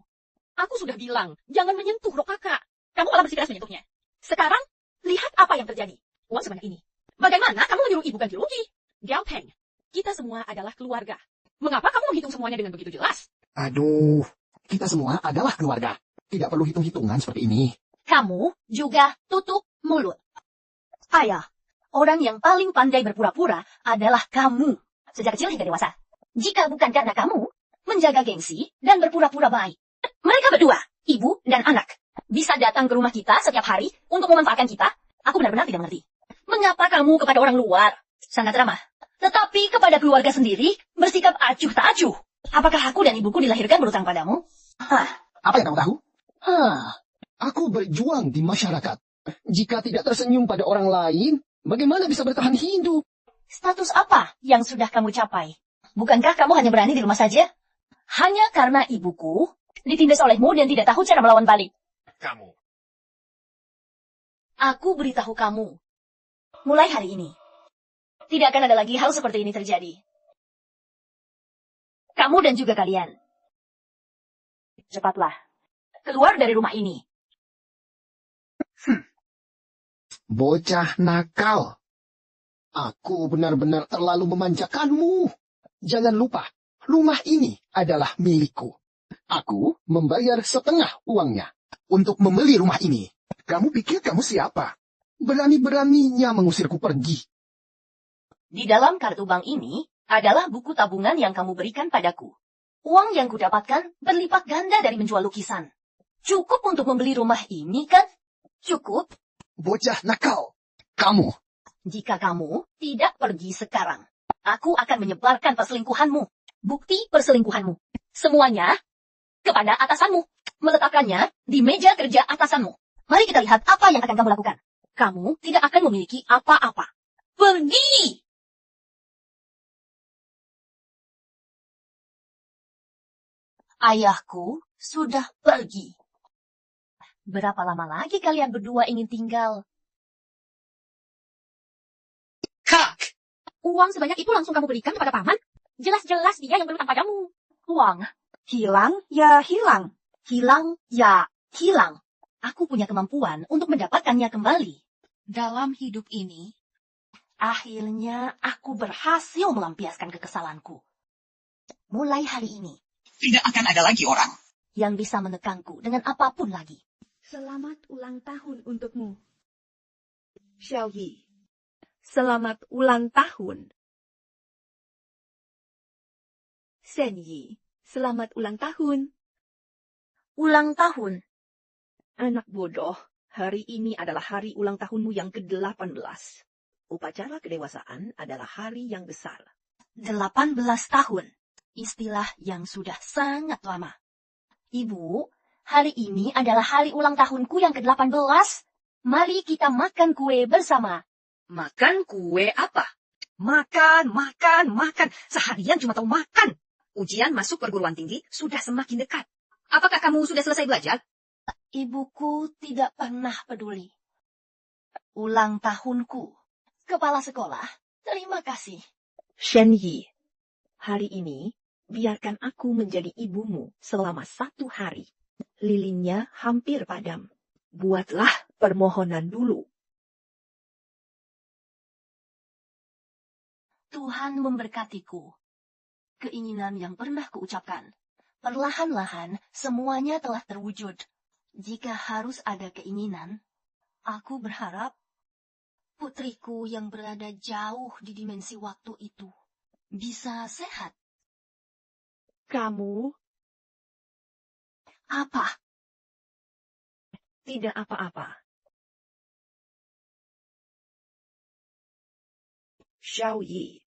Aku sudah bilang, jangan menyentuh rok kakak. Kamu malah bersikeras menyentuhnya. Sekarang, lihat apa yang terjadi. Uang sebanyak ini. Bagaimana kamu menyuruh ibu ganti rugi? Gao Peng, kita semua adalah keluarga. Mengapa kamu menghitung semuanya dengan begitu jelas? Aduh, kita semua adalah keluarga. Tidak perlu hitung-hitungan seperti ini. Kamu juga tutup mulut. Ayah, orang yang paling pandai berpura-pura adalah kamu. Sejak kecil hingga dewasa. Jika bukan karena kamu menjaga gengsi dan berpura-pura baik, Mereka berdua, ibu dan anak, bisa datang ke rumah kita setiap hari untuk memanfaatkan kita. Aku benar-benar tidak mengerti. Mengapa kamu kepada orang luar sangat ramah, tetapi kepada keluarga sendiri bersikap acuh tak acuh? Apakah aku dan ibuku dilahirkan berutang padamu? Apa yang kamu tahu? Aku berjuang di masyarakat. Jika tidak tersenyum pada orang lain, bagaimana bisa bertahan hidup? Status apa yang sudah kamu capai? Bukankah kamu hanya berani di rumah saja? Hanya karena ibuku ditindas olehmu dan tidak tahu cara melawan balik. Kamu. Aku beritahu kamu, mulai hari ini, tidak akan ada lagi hal seperti ini terjadi. Kamu dan juga kalian. Cepatlah, keluar dari rumah ini. Bocah nakal. Aku benar-benar terlalu memanjakanmu. Jangan lupa, rumah ini adalah milikku. Aku membayar setengah uangnya untuk membeli rumah ini. Kamu pikir kamu siapa? Berani-beraninya mengusirku pergi. Di dalam kartu bank ini adalah buku tabungan yang kamu berikan padaku. Uang yang kudapatkan berlipat ganda dari menjual lukisan. Cukup untuk membeli rumah ini, kan? Cukup? Bocah nakal. Kamu. Jika kamu tidak pergi sekarang, aku akan menyebarkan perselingkuhanmu. Bukti perselingkuhanmu. Semuanya kepada atasanmu. Meletakkannya di meja kerja atasanmu. Mari kita lihat apa yang akan kamu lakukan. Kamu tidak akan memiliki apa-apa. Pergi! Ayahku sudah pergi. Berapa lama lagi kalian berdua ingin tinggal? Kak! Uang sebanyak itu langsung kamu berikan kepada paman? Jelas-jelas dia yang berutang padamu. Uang. Hilang ya hilang. Hilang ya hilang. Aku punya kemampuan untuk mendapatkannya kembali. Dalam hidup ini, akhirnya aku berhasil melampiaskan kekesalanku. Mulai hari ini, Tidak akan ada lagi orang yang bisa menekanku dengan apapun lagi. Selamat ulang tahun untukmu. Xiaoyi. Selamat ulang tahun. Senyi. Selamat ulang tahun. Ulang tahun. Anak bodoh, hari ini adalah hari ulang tahunmu yang ke-18. Upacara kedewasaan adalah hari yang besar. 18 tahun. Istilah yang sudah sangat lama. Ibu, hari ini adalah hari ulang tahunku yang ke-18. Mari kita makan kue bersama. Makan kue apa? Makan. Seharian cuma tahu makan. Ujian masuk perguruan tinggi sudah semakin dekat. Apakah kamu sudah selesai belajar? Ibuku tidak pernah peduli. Ulang tahunku. Kepala sekolah, terima kasih. Shen Yi, hari ini biarkan aku menjadi ibumu selama 1 hari. Lilinnya hampir padam. Buatlah permohonan dulu. Tuhan memberkatiku. Keinginan yang pernah kuucapkan. Perlahan-lahan semuanya telah terwujud. Jika harus ada keinginan, aku berharap putriku yang berada jauh di dimensi waktu itu bisa sehat. Kamu Apa? tidak apa-apa. Xiaoyi,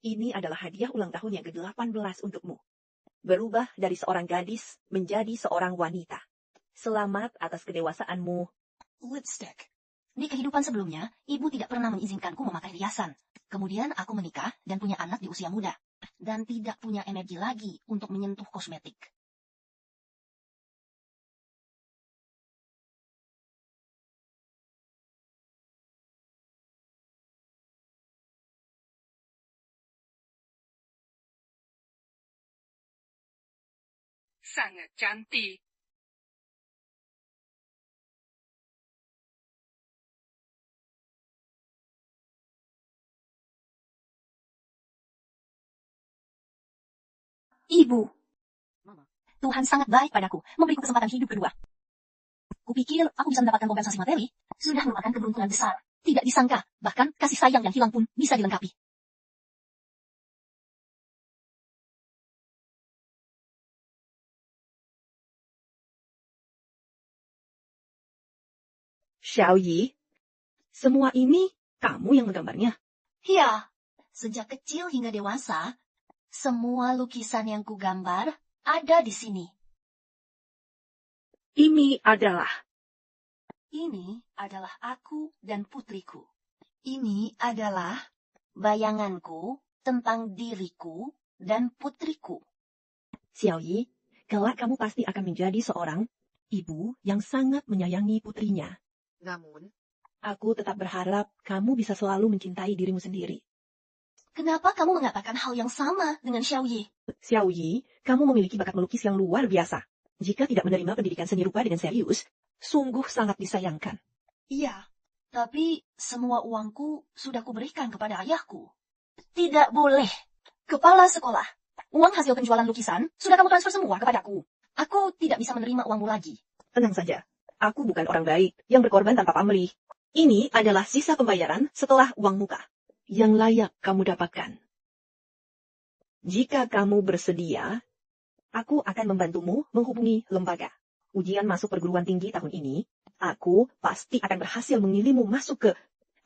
ini adalah hadiah ulang tahun yang ke-18 untukmu. Berubah dari seorang gadis menjadi seorang wanita. Selamat atas kedewasaanmu. Lipstick. Di kehidupan sebelumnya, ibu tidak pernah mengizinkanku memakai riasan. Kemudian aku menikah dan punya anak di usia muda. Dan tidak punya energi lagi untuk menyentuh kosmetik. Sangat cantik. Ibu. Tuhan sangat baik padaku, memberiku kesempatan hidup kedua. Kupikir aku bisa mendapatkan kompensasi materi. Sudah merupakan keberuntungan besar. Tidak disangka, bahkan kasih sayang yang hilang pun bisa dilengkapi. Xiaoyi, semua ini kamu yang menggambarnya? Ya, sejak kecil hingga dewasa, semua lukisan yang kugambar ada di sini. Ini adalah aku dan putriku. Ini adalah bayanganku tentang diriku dan putriku. Xiaoyi, kelak kamu pasti akan menjadi seorang ibu yang sangat menyayangi putrinya. Namun, aku tetap berharap kamu bisa selalu mencintai dirimu sendiri. Kenapa kamu mengatakan hal yang sama dengan Xiaoyi? Xiaoyi, kamu memiliki bakat melukis yang luar biasa. Jika tidak menerima pendidikan seni rupa dengan serius, sungguh sangat disayangkan. Iya, tapi semua uangku sudah kuberikan kepada ayahku. Tidak boleh. Kepala sekolah, uang hasil penjualan lukisan sudah kamu transfer semua kepadaku. Aku tidak bisa menerima uangmu lagi. Tenang saja, aku bukan orang baik yang berkorban tanpa pamrih. Ini adalah sisa pembayaran setelah uang muka yang layak kamu dapatkan. Jika kamu bersedia, aku akan membantumu menghubungi lembaga. Ujian masuk perguruan tinggi tahun ini, aku pasti akan berhasil mengilimu masuk ke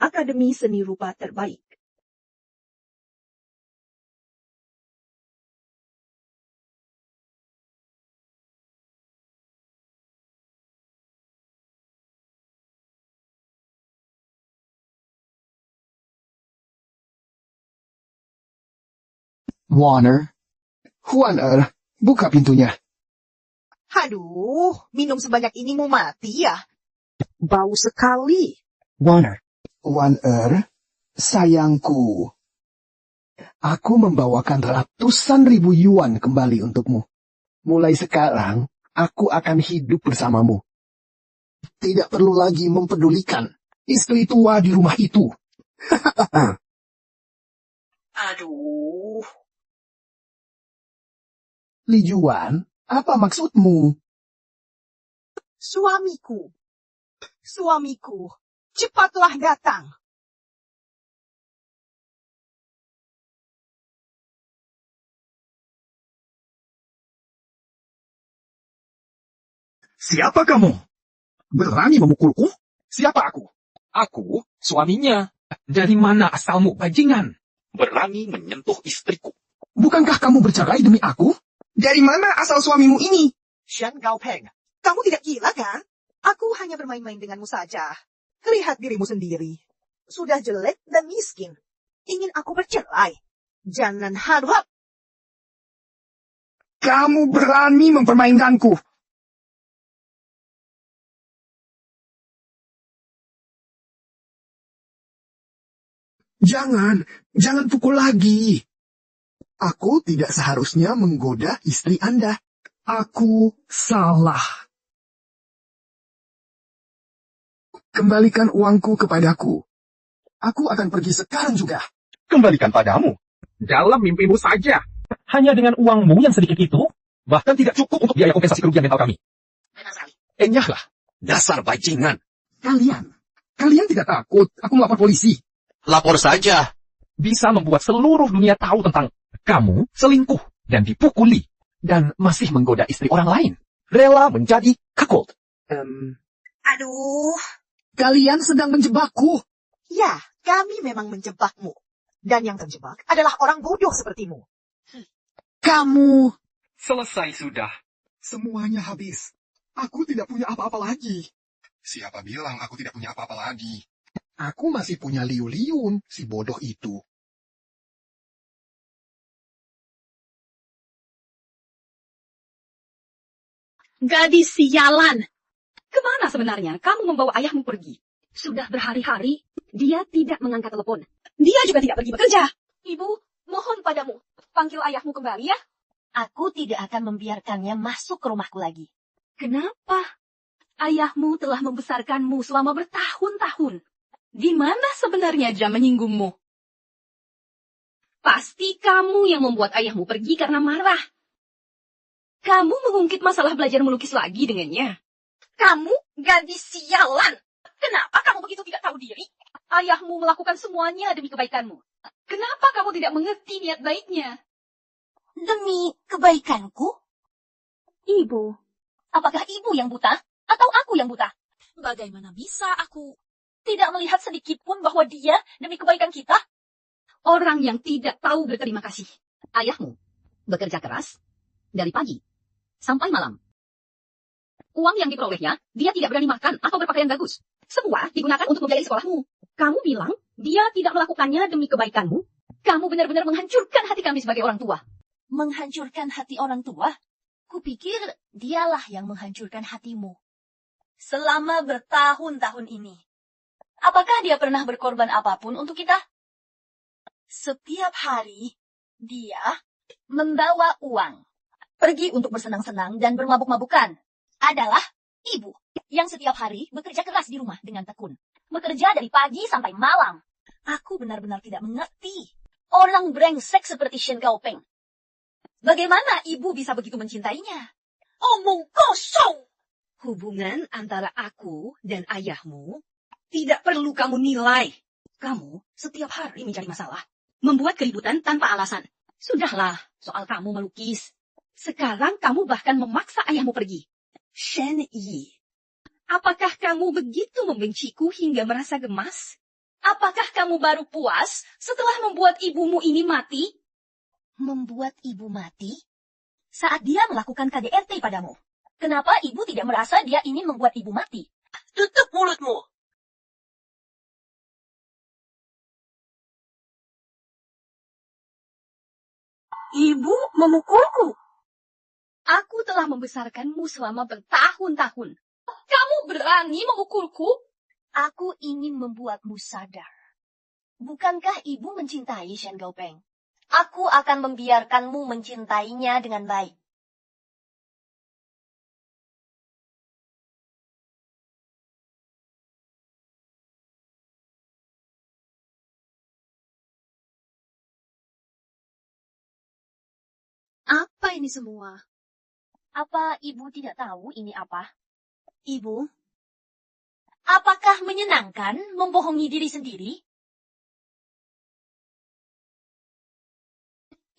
Akademi Seni Rupa terbaik. Warner, Warner, buka pintunya. aduh, minum sebanyak ini mau mati ya? Bau sekali. Warner, sayangku. Aku membawakan ratusan ribu yuan kembali untukmu. Mulai sekarang, aku akan hidup bersamamu. Tidak perlu lagi mempedulikan istri tua di rumah itu. Aduh. Li Juan, apa maksudmu? Suamiku, cepatlah datang. Siapa kamu? Berani memukulku? Siapa aku? Aku suaminya. Dari mana asalmu, bajingan? Berani menyentuh istriku. Bukankah kamu bercerai demi aku? Dari mana asal suamimu ini? Shen Gaopeng, kamu tidak gila kan? Aku hanya bermain-main denganmu saja. Lihat dirimu sendiri. Sudah jelek dan miskin. Ingin aku bercerai? Jangan harap. Kamu berani mempermainkanku. Jangan pukul lagi. Aku tidak seharusnya menggoda istri Anda. Aku salah. Kembalikan uangku kepadaku. Aku akan pergi sekarang juga. Kembalikan padamu. Dalam mimpimu saja. Hanya dengan uangmu yang sedikit itu, bahkan tidak cukup untuk biaya kompensasi kerugian mental kami. Enyahlah, dasar bajingan. Kalian tidak takut aku melapor polisi? Lapor saja. Bisa membuat seluruh dunia tahu tentang kamu selingkuh dan dipukuli. Dan masih menggoda istri orang lain. Rela menjadi cuckold. Aduh. Kalian sedang menjebakku. Ya, kami memang menjebakmu. Dan yang terjebak adalah orang bodoh sepertimu. Kamu. Selesai sudah. Semuanya habis. Aku tidak punya apa-apa lagi. Siapa bilang aku tidak punya apa-apa lagi? Aku masih punya Liu Liun, si bodoh itu. Gadis sialan! Kemana sebenarnya kamu membawa ayahmu pergi? Sudah berhari-hari, dia tidak mengangkat telepon. Dia juga tidak pergi bekerja. Ibu, mohon padamu, panggil ayahmu kembali ya. Aku tidak akan membiarkannya masuk ke rumahku lagi. Kenapa? Ayahmu telah membesarkanmu selama bertahun-tahun. Di mana sebenarnya dia menyinggungmu? Pasti kamu yang membuat ayahmu pergi karena marah. Kamu mengungkit masalah belajar melukis lagi dengannya. Kamu gadis sialan. Kenapa kamu begitu tidak tahu diri? Ayahmu melakukan semuanya demi kebaikanmu. Kenapa kamu tidak mengerti niat baiknya? Demi kebaikanku? Ibu. Apakah ibu yang buta? Atau aku yang buta? Bagaimana bisa aku tidak melihat sedikit pun bahwa dia demi kebaikan kita? Orang yang tidak tahu berterima kasih. Ayahmu bekerja keras dari pagi sampai malam. Uang yang diperolehnya, dia tidak berani makan atau berpakaian bagus. Semua digunakan untuk membiayai sekolahmu. Kamu bilang dia tidak melakukannya demi kebaikanmu. Kamu benar-benar menghancurkan hati kami sebagai orang tua. Menghancurkan hati orang tua? Kupikir dialah yang menghancurkan hatimu. Selama bertahun-tahun ini. Apakah dia pernah berkorban apapun untuk kita? Setiap hari, dia membawa uang. Pergi untuk bersenang-senang dan bermabuk-mabukan. Adalah ibu yang setiap hari bekerja keras di rumah dengan tekun. Bekerja dari pagi sampai malam. Aku benar-benar tidak mengerti. Orang brengsek seperti Shen Gaopeng. Bagaimana ibu bisa begitu mencintainya? Omong kosong! Hubungan antara aku dan ayahmu tidak perlu kamu nilai. Kamu setiap hari mencari masalah. Membuat keributan tanpa alasan. Sudahlah, soal kamu melukis. Sekarang kamu bahkan memaksa ayahmu pergi. Shen Yi, apakah kamu begitu membenciku hingga merasa gemas? Apakah kamu baru puas setelah membuat ibumu ini mati? Membuat ibu mati? Saat dia melakukan KDRT padamu. Kenapa ibu tidak merasa dia ingin membuat ibu mati? Tutup mulutmu! Ibu memukulku. Aku telah membesarkanmu selama bertahun-tahun. Kamu berani memukulku? Aku ingin membuatmu sadar. Bukankah ibu mencintai Shen Gaopeng? Aku akan membiarkanmu mencintainya dengan baik. Apa ini semua? Apa ibu tidak tahu ini apa? Ibu, apakah menyenangkan membohongi diri sendiri?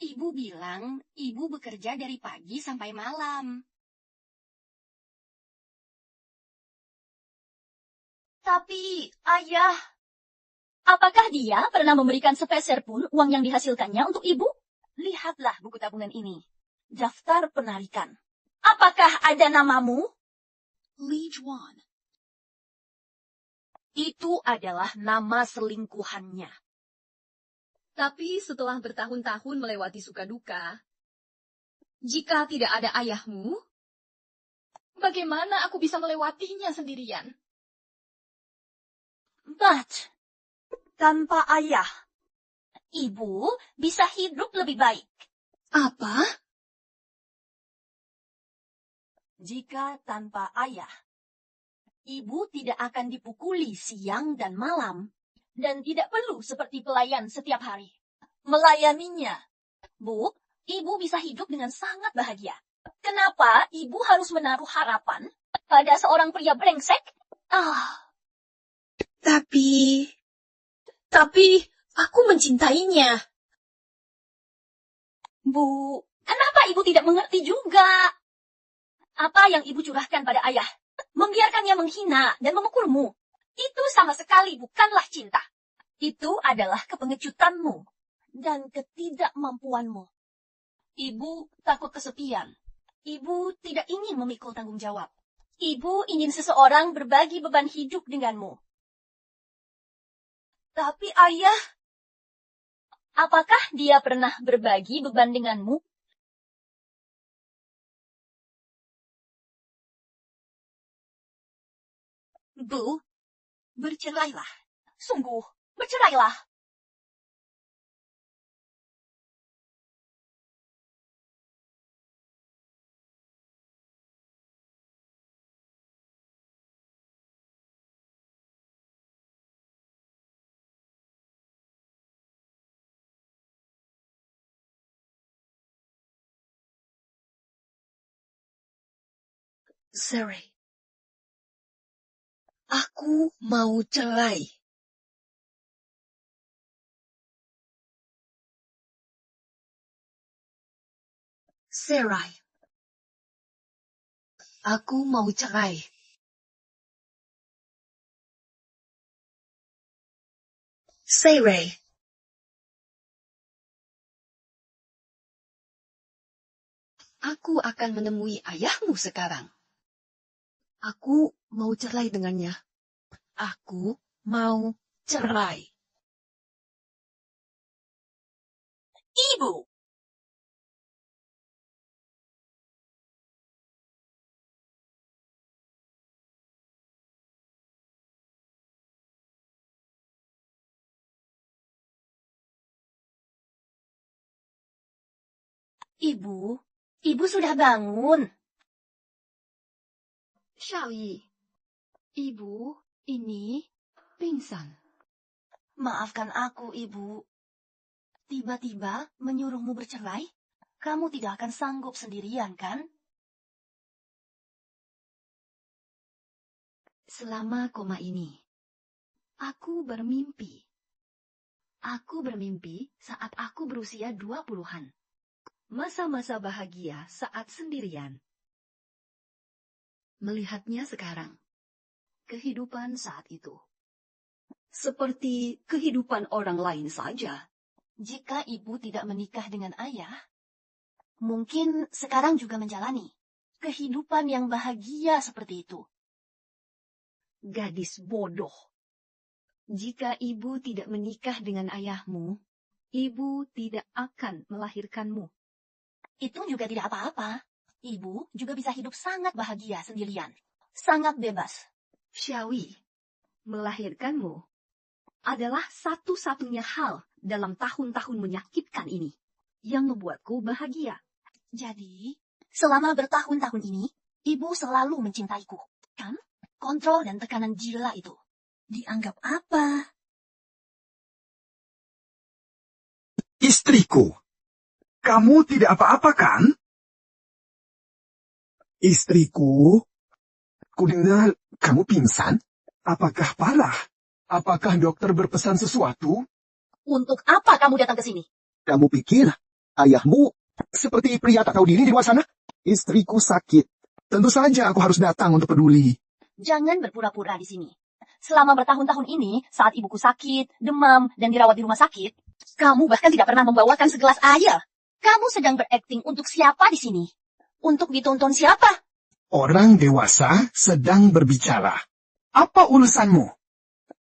Ibu bilang ibu bekerja dari pagi sampai malam. Tapi, ayah, apakah dia pernah memberikan sepeser pun uang yang dihasilkannya untuk ibu? Lihatlah buku tabungan ini. Daftar penarikan. Apakah ada namamu? Li Juan. Itu adalah nama selingkuhannya. Tapi setelah bertahun-tahun melewati suka duka, jika tidak ada ayahmu, bagaimana aku bisa melewatinya sendirian? But, tanpa ayah, ibu bisa hidup lebih baik. Apa? Jika tanpa ayah, ibu tidak akan dipukuli siang dan malam, dan tidak perlu seperti pelayan setiap hari. Melayaninya. Bu, ibu bisa hidup dengan sangat bahagia. Kenapa ibu harus menaruh harapan pada seorang pria brengsek? Tapi aku mencintainya. Bu, kenapa ibu tidak mengerti juga? Apa yang ibu curahkan pada ayah? Membiarkannya menghina dan memukulmu. Itu sama sekali bukanlah cinta. Itu adalah kepengecutanmu dan ketidakmampuanmu. Ibu takut kesepian. Ibu tidak ingin memikul tanggung jawab. Ibu ingin seseorang berbagi beban hidup denganmu. Tapi ayah, apakah dia pernah berbagi beban denganmu? Bu, bercerailah. Sungguh, bercerailah. Seri, aku mau cerai. Serai, aku mau cerai. Seiray. Aku akan menemui ayahmu sekarang. Aku mau cerai dengannya. Aku mau cerai. Ibu! Ibu sudah bangun. Xiaoyi, ibu ini pingsan. Maafkan aku, Ibu. Tiba-tiba menyuruhmu bercerai? Kamu tidak akan sanggup sendirian, kan? Selama koma ini, aku bermimpi. Aku bermimpi saat aku berusia 20-an. Masa-masa bahagia saat sendirian. Melihatnya sekarang. Kehidupan saat itu. Seperti kehidupan orang lain saja. Jika ibu tidak menikah dengan ayah, mungkin sekarang juga menjalani kehidupan yang bahagia seperti itu. Gadis bodoh. Jika ibu tidak menikah dengan ayahmu, ibu tidak akan melahirkanmu. Itu juga tidak apa-apa. Ibu juga bisa hidup sangat bahagia sendirian. Sangat bebas. Xiaoyi, melahirkanmu adalah satu-satunya hal dalam tahun-tahun menyakitkan ini yang membuatku bahagia. Jadi, selama bertahun-tahun ini, ibu selalu mencintaiku, kan? Kontrol dan tekanan gila itu dianggap apa? Istriku, kamu tidak apa-apa kan? Istriku, kudengar kamu pingsan? Apakah parah? Apakah dokter berpesan sesuatu? Untuk apa kamu datang ke sini? Kamu pikir ayahmu seperti pria tak tahu diri di luar sana? Istriku sakit. Tentu saja aku harus datang untuk peduli. Jangan berpura-pura di sini. Selama bertahun-tahun ini, saat ibuku sakit, demam, dan dirawat di rumah sakit, kamu bahkan tidak pernah membawakan segelas air. Kamu sedang berakting untuk siapa di sini? Untuk ditonton siapa? Orang dewasa sedang berbicara. Apa urusanmu?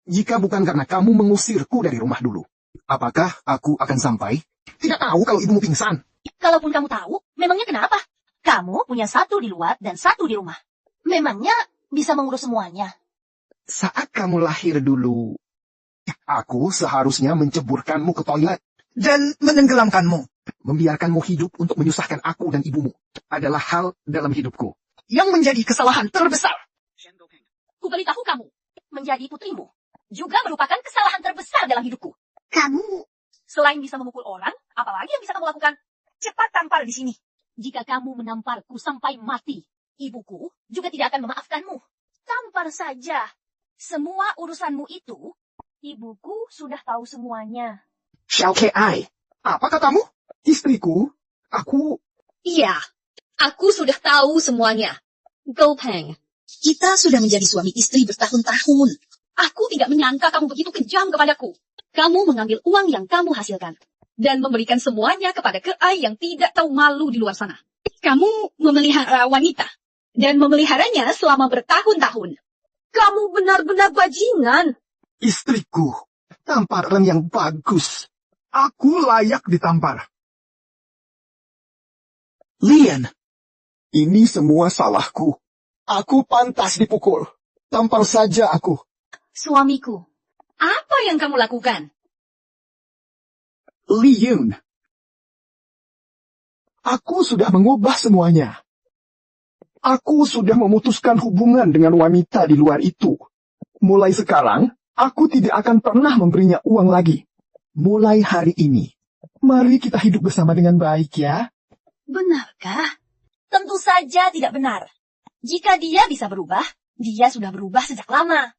Jika bukan karena kamu mengusirku dari rumah dulu, apakah aku akan sampai? Tidak tahu kalau ibumu pingsan. Kalaupun kamu tahu, memangnya kenapa? Kamu punya satu di luar dan satu di rumah. Memangnya bisa mengurus semuanya? Saat kamu lahir dulu, aku seharusnya menceburkanmu ke toilet dan menenggelamkanmu. Membiarkanmu hidup untuk menyusahkan aku dan ibumu adalah hal dalam hidupku yang menjadi kesalahan terbesar. Kuberitahu kamu, menjadi putrimu juga merupakan kesalahan terbesar dalam hidupku. Kamu selain bisa memukul orang, apalagi yang bisa kamu lakukan? Cepat tampar di sini. Jika kamu menamparku sampai mati, ibuku juga tidak akan memaafkanmu. Tampar saja. Semua urusanmu itu, ibuku sudah tahu semuanya. Xiao Ke-ai, apa katamu? Istriku, aku... Iya, aku sudah tahu semuanya. Go Peng, kita sudah menjadi suami istri bertahun-tahun. Aku tidak menyangka kamu begitu kejam kepadaku. Kamu mengambil uang yang kamu hasilkan dan memberikan semuanya kepada Ke-ai yang tidak tahu malu di luar sana. Kamu memelihara wanita dan memeliharanya selama bertahun-tahun. Kamu benar-benar bajingan. Istriku, tamparan yang bagus. Aku layak ditampar. Lian, ini semua salahku. Aku pantas dipukul. Tampar saja aku. Suamiku, apa yang kamu lakukan? Li Yun, aku sudah mengubah semuanya. Aku sudah memutuskan hubungan dengan wanita di luar itu. Mulai sekarang, aku tidak akan pernah memberinya uang lagi. Mulai hari ini, mari kita hidup bersama dengan baik ya. Benarkah? Tentu saja tidak benar. Jika dia bisa berubah, dia sudah berubah sejak lama.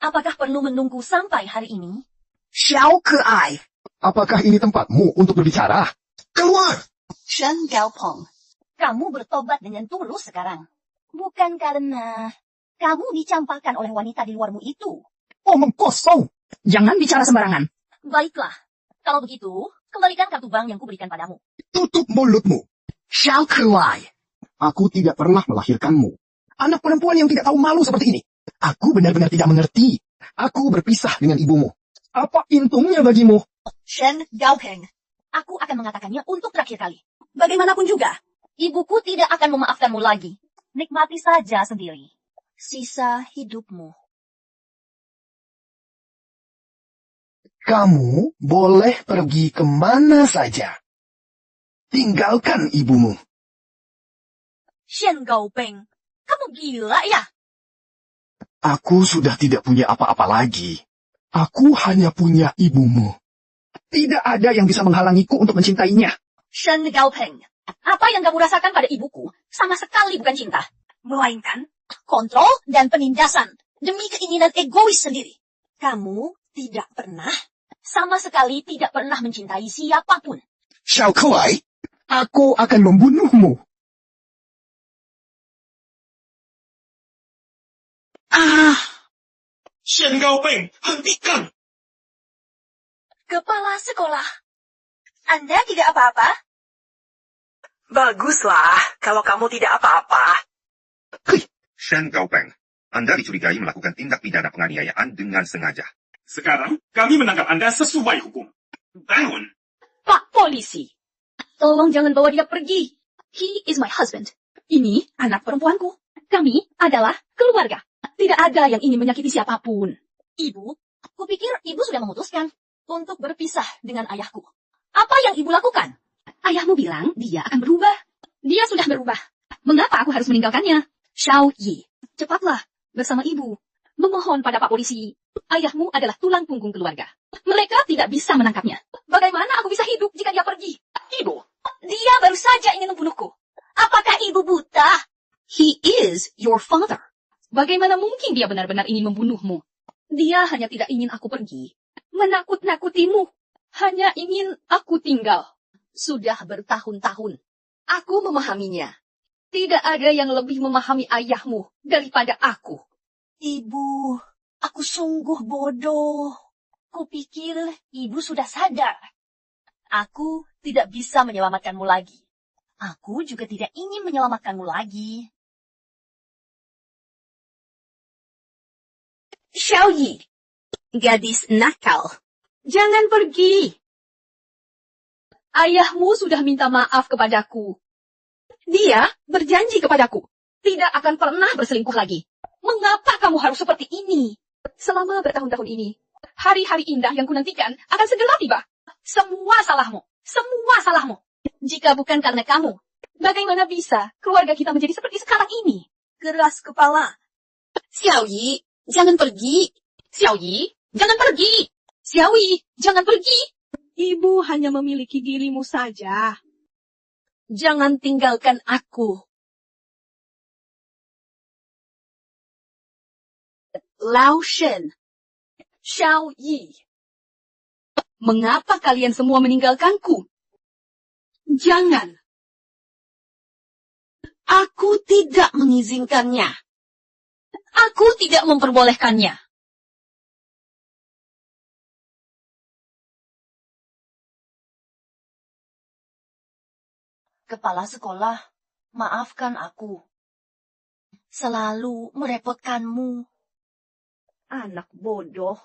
Apakah perlu menunggu sampai hari ini? Xiao Ke-ai, apakah ini tempatmu untuk berbicara? Keluar! Shen Gaopeng, kamu bertobat dengan tulus sekarang. Bukan karena kamu dicampakkan oleh wanita di luarmu itu. Omong kosong! Jangan bicara sembarangan. Baiklah. Kalau begitu, kembalikan kartu bank yang kuberikan padamu. Tutup mulutmu. Xiao Kuai. Aku tidak pernah melahirkanmu. Anak perempuan yang tidak tahu malu seperti ini. Aku benar-benar tidak mengerti. Aku berpisah dengan ibumu. Apa untungnya bagimu? Shen Gaopeng. Aku akan mengatakannya untuk terakhir kali. Bagaimanapun juga, ibuku tidak akan memaafkanmu lagi. Nikmati saja sendiri sisa hidupmu. Kamu boleh pergi kemana saja. Tinggalkan ibumu. Shen Gaopeng, kamu gila ya? Aku sudah tidak punya apa-apa lagi. Aku hanya punya ibumu. Tidak ada yang bisa menghalangiku untuk mencintainya. Shen Gaopeng, apa yang kamu rasakan pada ibuku sama sekali bukan cinta, melainkan kontrol dan penindasan demi keinginan egois sendiri. Kamu tidak pernah, sama sekali tidak pernah mencintai siapapun. Xiao Kuai, aku akan membunuhmu. Shen Gaopeng, hentikan! Kepala sekolah, Anda tidak apa-apa? Baguslah kalau kamu tidak apa-apa. Shen Gaopeng, Anda dicurigai melakukan tindak pidana penganiayaan dengan sengaja. Sekarang, kami menangkap Anda sesuai hukum. Bangun! Pak polisi, tolong jangan bawa dia pergi. He is my husband. Ini anak perempuanku. Kami adalah keluarga. Tidak ada yang ingin menyakiti siapapun. Ibu, kupikir ibu sudah memutuskan untuk berpisah dengan ayahku. Apa yang ibu lakukan? Ayahmu bilang dia akan berubah. Dia sudah berubah. Mengapa aku harus meninggalkannya? Xiao Yi, cepatlah bersama ibu. Memohon pada Pak Polisi. Ayahmu adalah tulang punggung keluarga. Mereka tidak bisa menangkapnya. Bagaimana aku bisa hidup jika dia pergi? Ibu, dia baru saja ingin membunuhku. Apakah ibu buta? He is your father. Bagaimana mungkin dia benar-benar ingin membunuhmu? Dia hanya tidak ingin aku pergi. Menakut-nakutimu. Hanya ingin aku tinggal. Sudah bertahun-tahun. Aku memahaminya. Tidak ada yang lebih memahami ayahmu daripada aku. Ibu, aku sungguh bodoh. Kupikir ibu sudah sadar. Aku tidak bisa menyelamatkanmu lagi. Aku juga tidak ingin menyelamatkanmu lagi. Xiao Yi, gadis nakal, jangan pergi. Ayahmu sudah minta maaf kepadaku. Dia berjanji kepadaku, tidak akan pernah berselingkuh lagi. Mengapa kamu harus seperti ini? Selama bertahun-tahun ini, hari-hari indah yang kunantikan akan segera tiba. Semua salahmu, semua salahmu. Jika bukan karena kamu, bagaimana bisa keluarga kita menjadi seperti sekarang ini? Keras kepala. Xiao Yi, jangan pergi. Xiao Yi, jangan pergi. Xiao Yi, jangan pergi. Ibu hanya memiliki dirimu saja. Jangan tinggalkan aku. Lao Shen, Xiao Yi. Mengapa kalian semua meninggalkanku? Jangan. Aku tidak mengizinkannya. Aku tidak memperbolehkannya. Kepala sekolah, maafkan aku. Selalu merepotkanmu. Anak bodoh.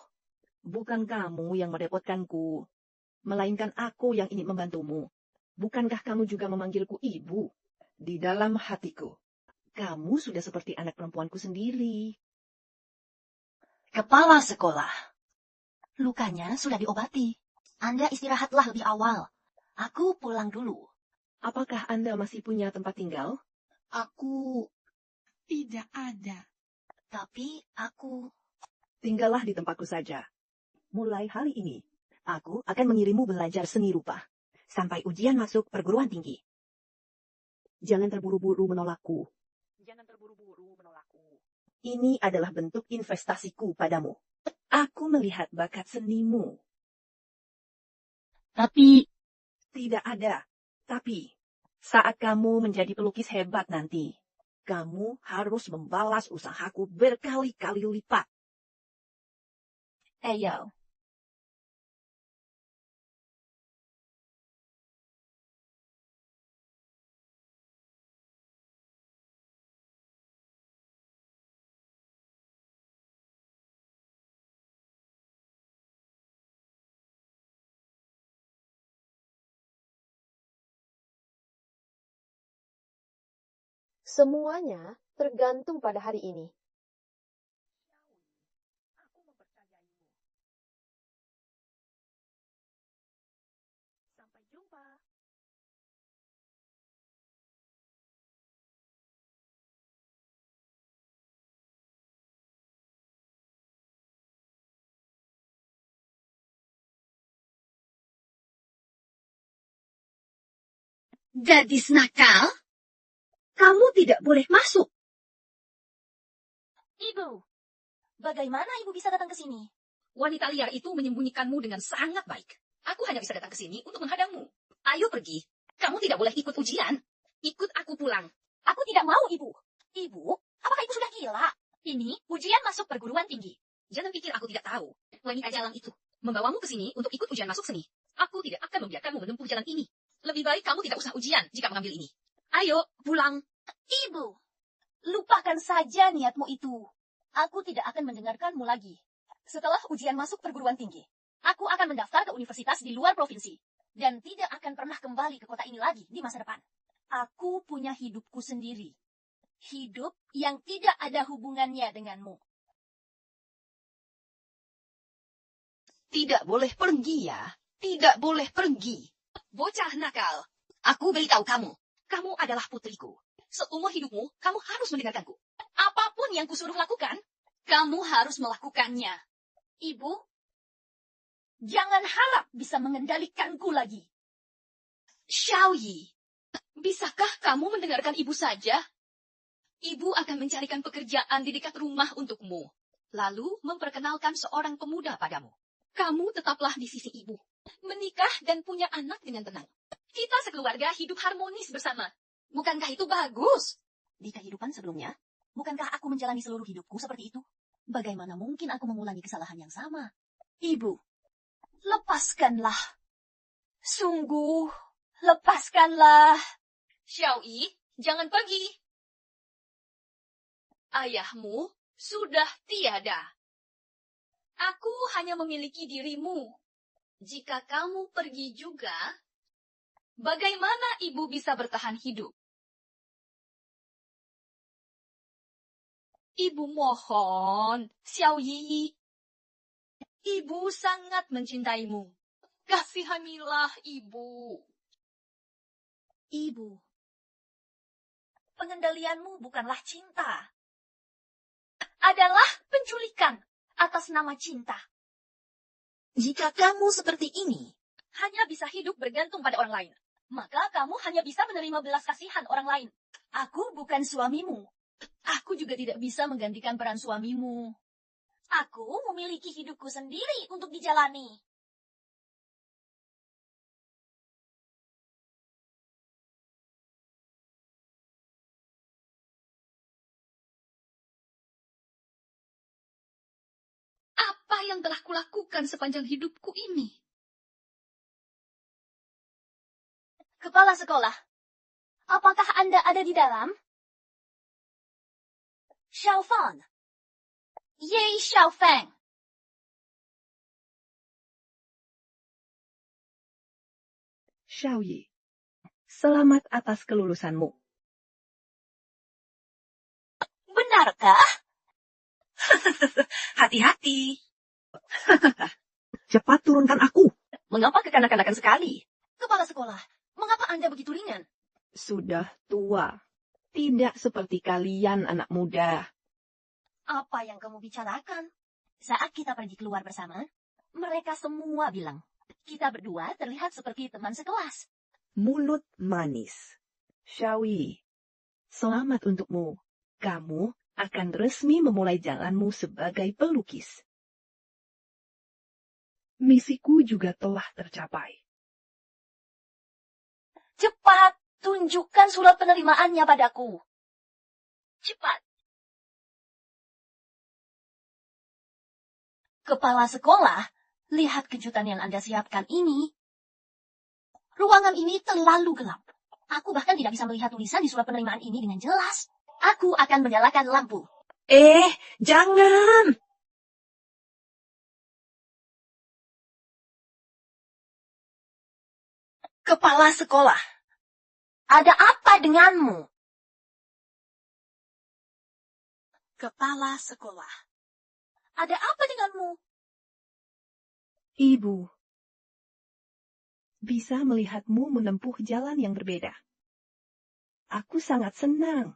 Bukan kamu yang merepotkanku. Melainkan aku yang ingin membantumu. Bukankah kamu juga memanggilku ibu? Di dalam hatiku. Kamu sudah seperti anak perempuanku sendiri. Kepala sekolah. Lukanya sudah diobati. Anda istirahatlah lebih awal. Aku pulang dulu. Apakah Anda masih punya tempat tinggal? Aku tidak ada. Tapi aku... Tinggallah di tempatku saja. Mulai hari ini, aku akan mengirimu belajar seni rupa. Sampai ujian masuk perguruan tinggi. Jangan terburu-buru menolakku. Ini adalah bentuk investasiku padamu. Aku melihat bakat senimu. Tapi... Tidak ada. Tapi, saat kamu menjadi pelukis hebat nanti, kamu harus membalas usahaku berkali-kali lipat. Eyau, Semuanya tergantung pada hari ini. Sampai jumpa. Gadis nakal, kamu tidak boleh masuk. Ibu, bagaimana ibu bisa datang ke sini? Wanita liar itu menyembunyikanmu dengan sangat baik. Aku hanya bisa datang ke sini untuk menghadangmu. Ayo pergi. Kamu tidak boleh ikut ujian. Ikut aku pulang. Aku tidak mau, Ibu. Ibu, apakah ibu sudah gila? Ini ujian masuk perguruan tinggi. Jangan pikir aku tidak tahu. Wanita jalan itu membawamu ke sini untuk ikut ujian masuk seni. Aku tidak akan membiarkanmu menempuh jalan ini. Lebih baik kamu tidak usah ujian jika mengambil ini. Ayo, pulang. Ibu, lupakan saja niatmu itu. Aku tidak akan mendengarkanmu lagi. Setelah ujian masuk perguruan tinggi, aku akan mendaftar ke universitas di luar provinsi. Dan tidak akan pernah kembali ke kota ini lagi di masa depan. Aku punya hidupku sendiri. Hidup yang tidak ada hubungannya denganmu. Tidak boleh pergi ya. Tidak boleh pergi. Bocah nakal. Aku beritahu kamu. Kamu adalah putriku. Seumur hidupmu, kamu harus mendengarkanku. Apapun yang kusuruh lakukan, kamu harus melakukannya. Ibu, jangan harap bisa mengendalikanku lagi. Xiaoyi, bisakah kamu mendengarkan ibu saja? Ibu akan mencarikan pekerjaan di dekat rumah untukmu. Lalu memperkenalkan seorang pemuda padamu. Kamu tetaplah di sisi ibu. Menikah dan punya anak dengan tenang. Kita sekeluarga hidup harmonis bersama. Bukankah itu bagus? Di kehidupan sebelumnya, bukankah aku menjalani seluruh hidupku seperti itu? Bagaimana mungkin aku mengulangi kesalahan yang sama? Ibu, lepaskanlah. Sungguh, lepaskanlah. Xiaoyi, jangan pergi. Ayahmu sudah tiada. Aku hanya memiliki dirimu. Jika kamu pergi juga, bagaimana ibu bisa bertahan hidup? Ibu mohon, Xiaoyi. Ibu sangat mencintaimu. Kasihanilah ibu. Ibu, pengendalianmu bukanlah cinta. Adalah penculikan atas nama cinta. Jika kamu seperti ini, hanya bisa hidup bergantung pada orang lain, maka kamu hanya bisa menerima belas kasihan orang lain. Aku bukan suamimu. Aku juga tidak bisa menggantikan peran suamimu. Aku memiliki hidupku sendiri untuk dijalani. Apa yang telah kulakukan sepanjang hidupku ini? Kepala sekolah, apakah Anda ada di dalam? Xiaofan. Ye Xiaofeng. Xiaoyi, selamat atas kelulusanmu. Benarkah? Hati-hati. Cepat turunkan aku. Mengapa kekanak-kanakan sekali? Kepala sekolah, mengapa Anda begitu ringan? Sudah tua. Tidak seperti kalian anak muda. Apa yang kamu bicarakan? Saat kita pergi keluar bersama, mereka semua bilang, kita berdua terlihat seperti teman sekelas. Mulut manis. Xiaoyi, selamat untukmu. Kamu akan resmi memulai jalanmu sebagai pelukis. Misiku juga telah tercapai. Cepat, tunjukkan surat penerimaannya padaku. Cepat. Kepala sekolah, lihat kejutan yang Anda siapkan ini. Ruangan ini terlalu gelap. Aku bahkan tidak bisa melihat tulisan di surat penerimaan ini dengan jelas. Aku akan menyalakan lampu. Jangan! Kepala sekolah, ada apa denganmu? Kepala sekolah. Ada apa denganmu? Ibu. Bisa melihatmu menempuh jalan yang berbeda. Aku sangat senang.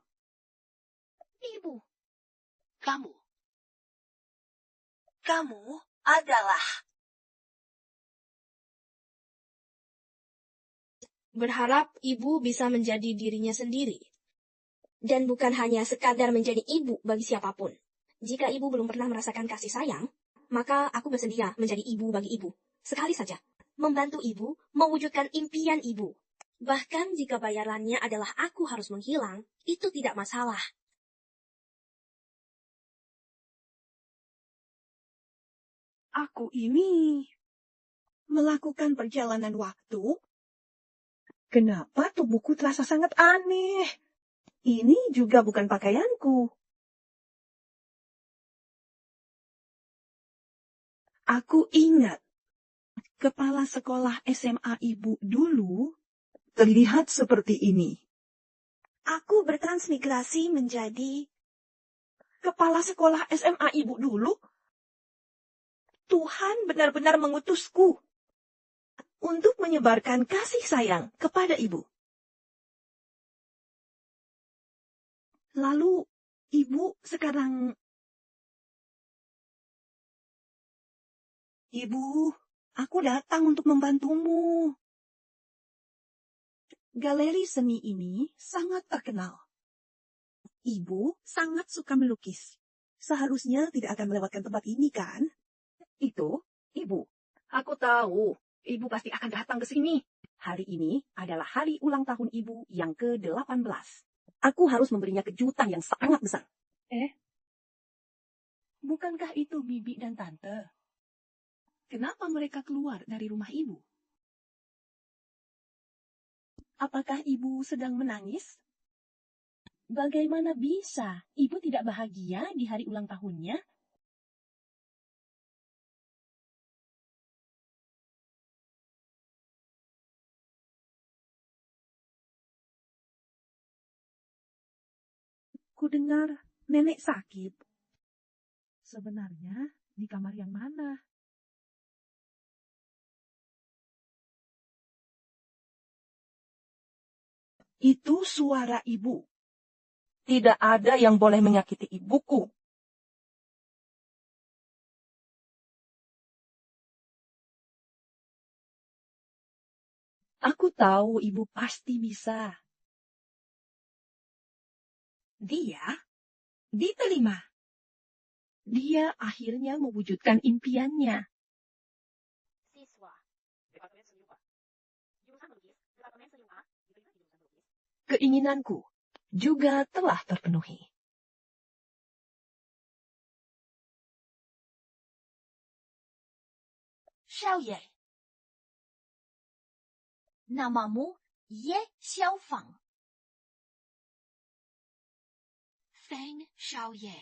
Ibu. Kamu adalah... Berharap ibu bisa menjadi dirinya sendiri. Dan bukan hanya sekadar menjadi ibu bagi siapapun. Jika ibu belum pernah merasakan kasih sayang, maka aku bersedia menjadi ibu bagi ibu. Sekali saja. Membantu ibu mewujudkan impian ibu. Bahkan jika bayarannya adalah aku harus menghilang, itu tidak masalah. Aku ini melakukan perjalanan waktu. Kenapa tubuhku terasa sangat aneh? Ini juga bukan pakaianku. Aku ingat, kepala sekolah SMA ibu dulu terlihat seperti ini. Aku bertransmigrasi menjadi kepala sekolah SMA ibu dulu. Tuhan benar-benar mengutusku untuk menyebarkan kasih sayang kepada ibu. Lalu, ibu sekarang... Ibu, aku datang untuk membantumu. Galeri seni ini sangat terkenal. Ibu sangat suka melukis. Seharusnya tidak akan melewatkan tempat ini, kan? Itu, ibu. Aku tahu. Ibu pasti akan datang ke sini. Hari ini adalah hari ulang tahun ibu yang ke-18. Aku harus memberinya kejutan yang sangat besar. Bukankah itu bibi dan tante? Kenapa mereka keluar dari rumah ibu? Apakah ibu sedang menangis? Bagaimana bisa ibu tidak bahagia di hari ulang tahunnya? Ku dengar nenek sakit. Sebenarnya di kamar yang mana? Itu suara ibu. Tidak ada yang boleh menyakiti ibuku. Aku tahu ibu pasti bisa. Dia diterima. Dia akhirnya mewujudkan impiannya. Siswa. Departemen Seni Rupa. Jurusan melukis, Departemen Seni Rupa. Keinginanku juga telah terpenuhi. Xiaoye. Namamu Ye Xiaofang. Feng Xiaoye.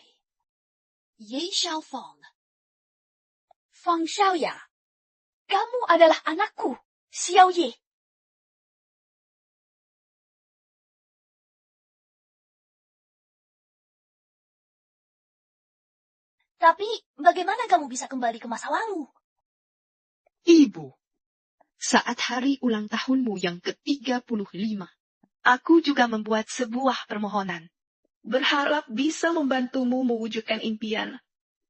Ye Xiaofang. Fang Xiaoya. Kamu adalah anakku, Xiaoye. Tapi, bagaimana kamu bisa kembali ke masa lalu? Ibu, saat hari ulang tahunmu yang ke-35, aku juga membuat sebuah permohonan. Berharap bisa membantumu mewujudkan impian,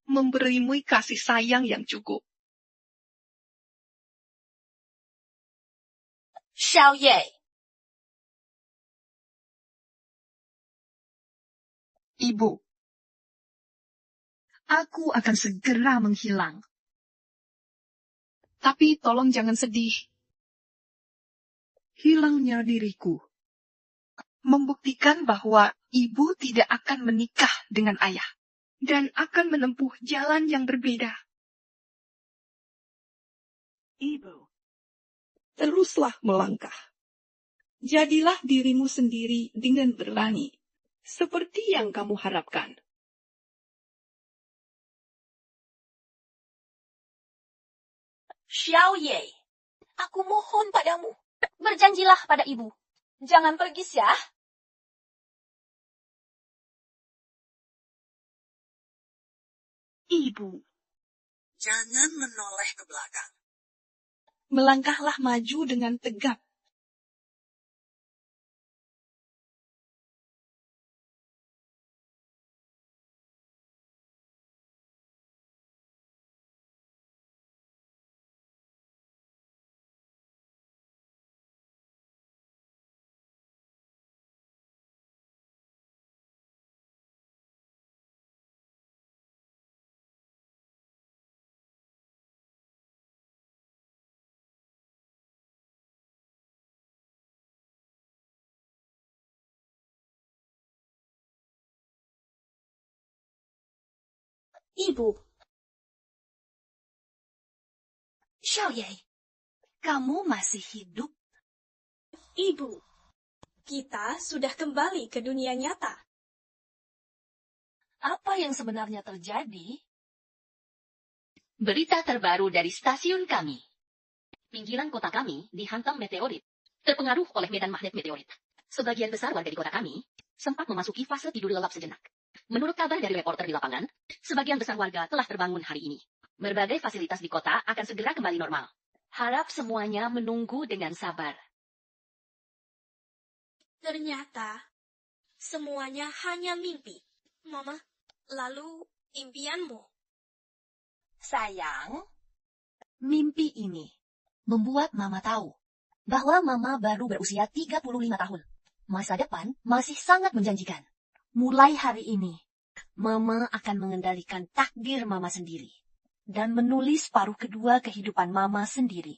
memberimu kasih sayang yang cukup. Xiaoye. Ibu, aku akan segera menghilang. Tapi tolong jangan sedih. Hilangnya diriku membuktikan bahwa ibu tidak akan menikah dengan ayah dan akan menempuh jalan yang berbeda. Ibu, teruslah melangkah. Jadilah dirimu sendiri dengan berani, seperti yang kamu harapkan. Xiaoye, aku mohon padamu, berjanjilah pada ibu. Jangan pergi, ya. Ibu, Jangan menoleh ke belakang. melangkahlah maju dengan tegap. Ibu. Xiaoye, kamu masih hidup? Ibu, kita sudah kembali ke dunia nyata. Apa yang sebenarnya terjadi? Berita terbaru dari stasiun kami. Pinggiran kota kami dihantam meteorit, terpengaruh oleh medan magnet meteorit. Sebagian besar warga di kota kami sempat memasuki fase tidur lelap sejenak. Menurut kabar dari reporter di lapangan, sebagian besar warga telah terbangun hari ini. Berbagai fasilitas di kota akan segera kembali normal. Harap semuanya menunggu dengan sabar. Ternyata, semuanya hanya mimpi. Mama, lalu impianmu? Sayang, mimpi ini membuat Mama tahu bahwa Mama baru berusia 35 tahun. Masa depan masih sangat menjanjikan. Mulai hari ini, Mama akan mengendalikan takdir Mama sendiri dan menulis paruh kedua kehidupan Mama sendiri.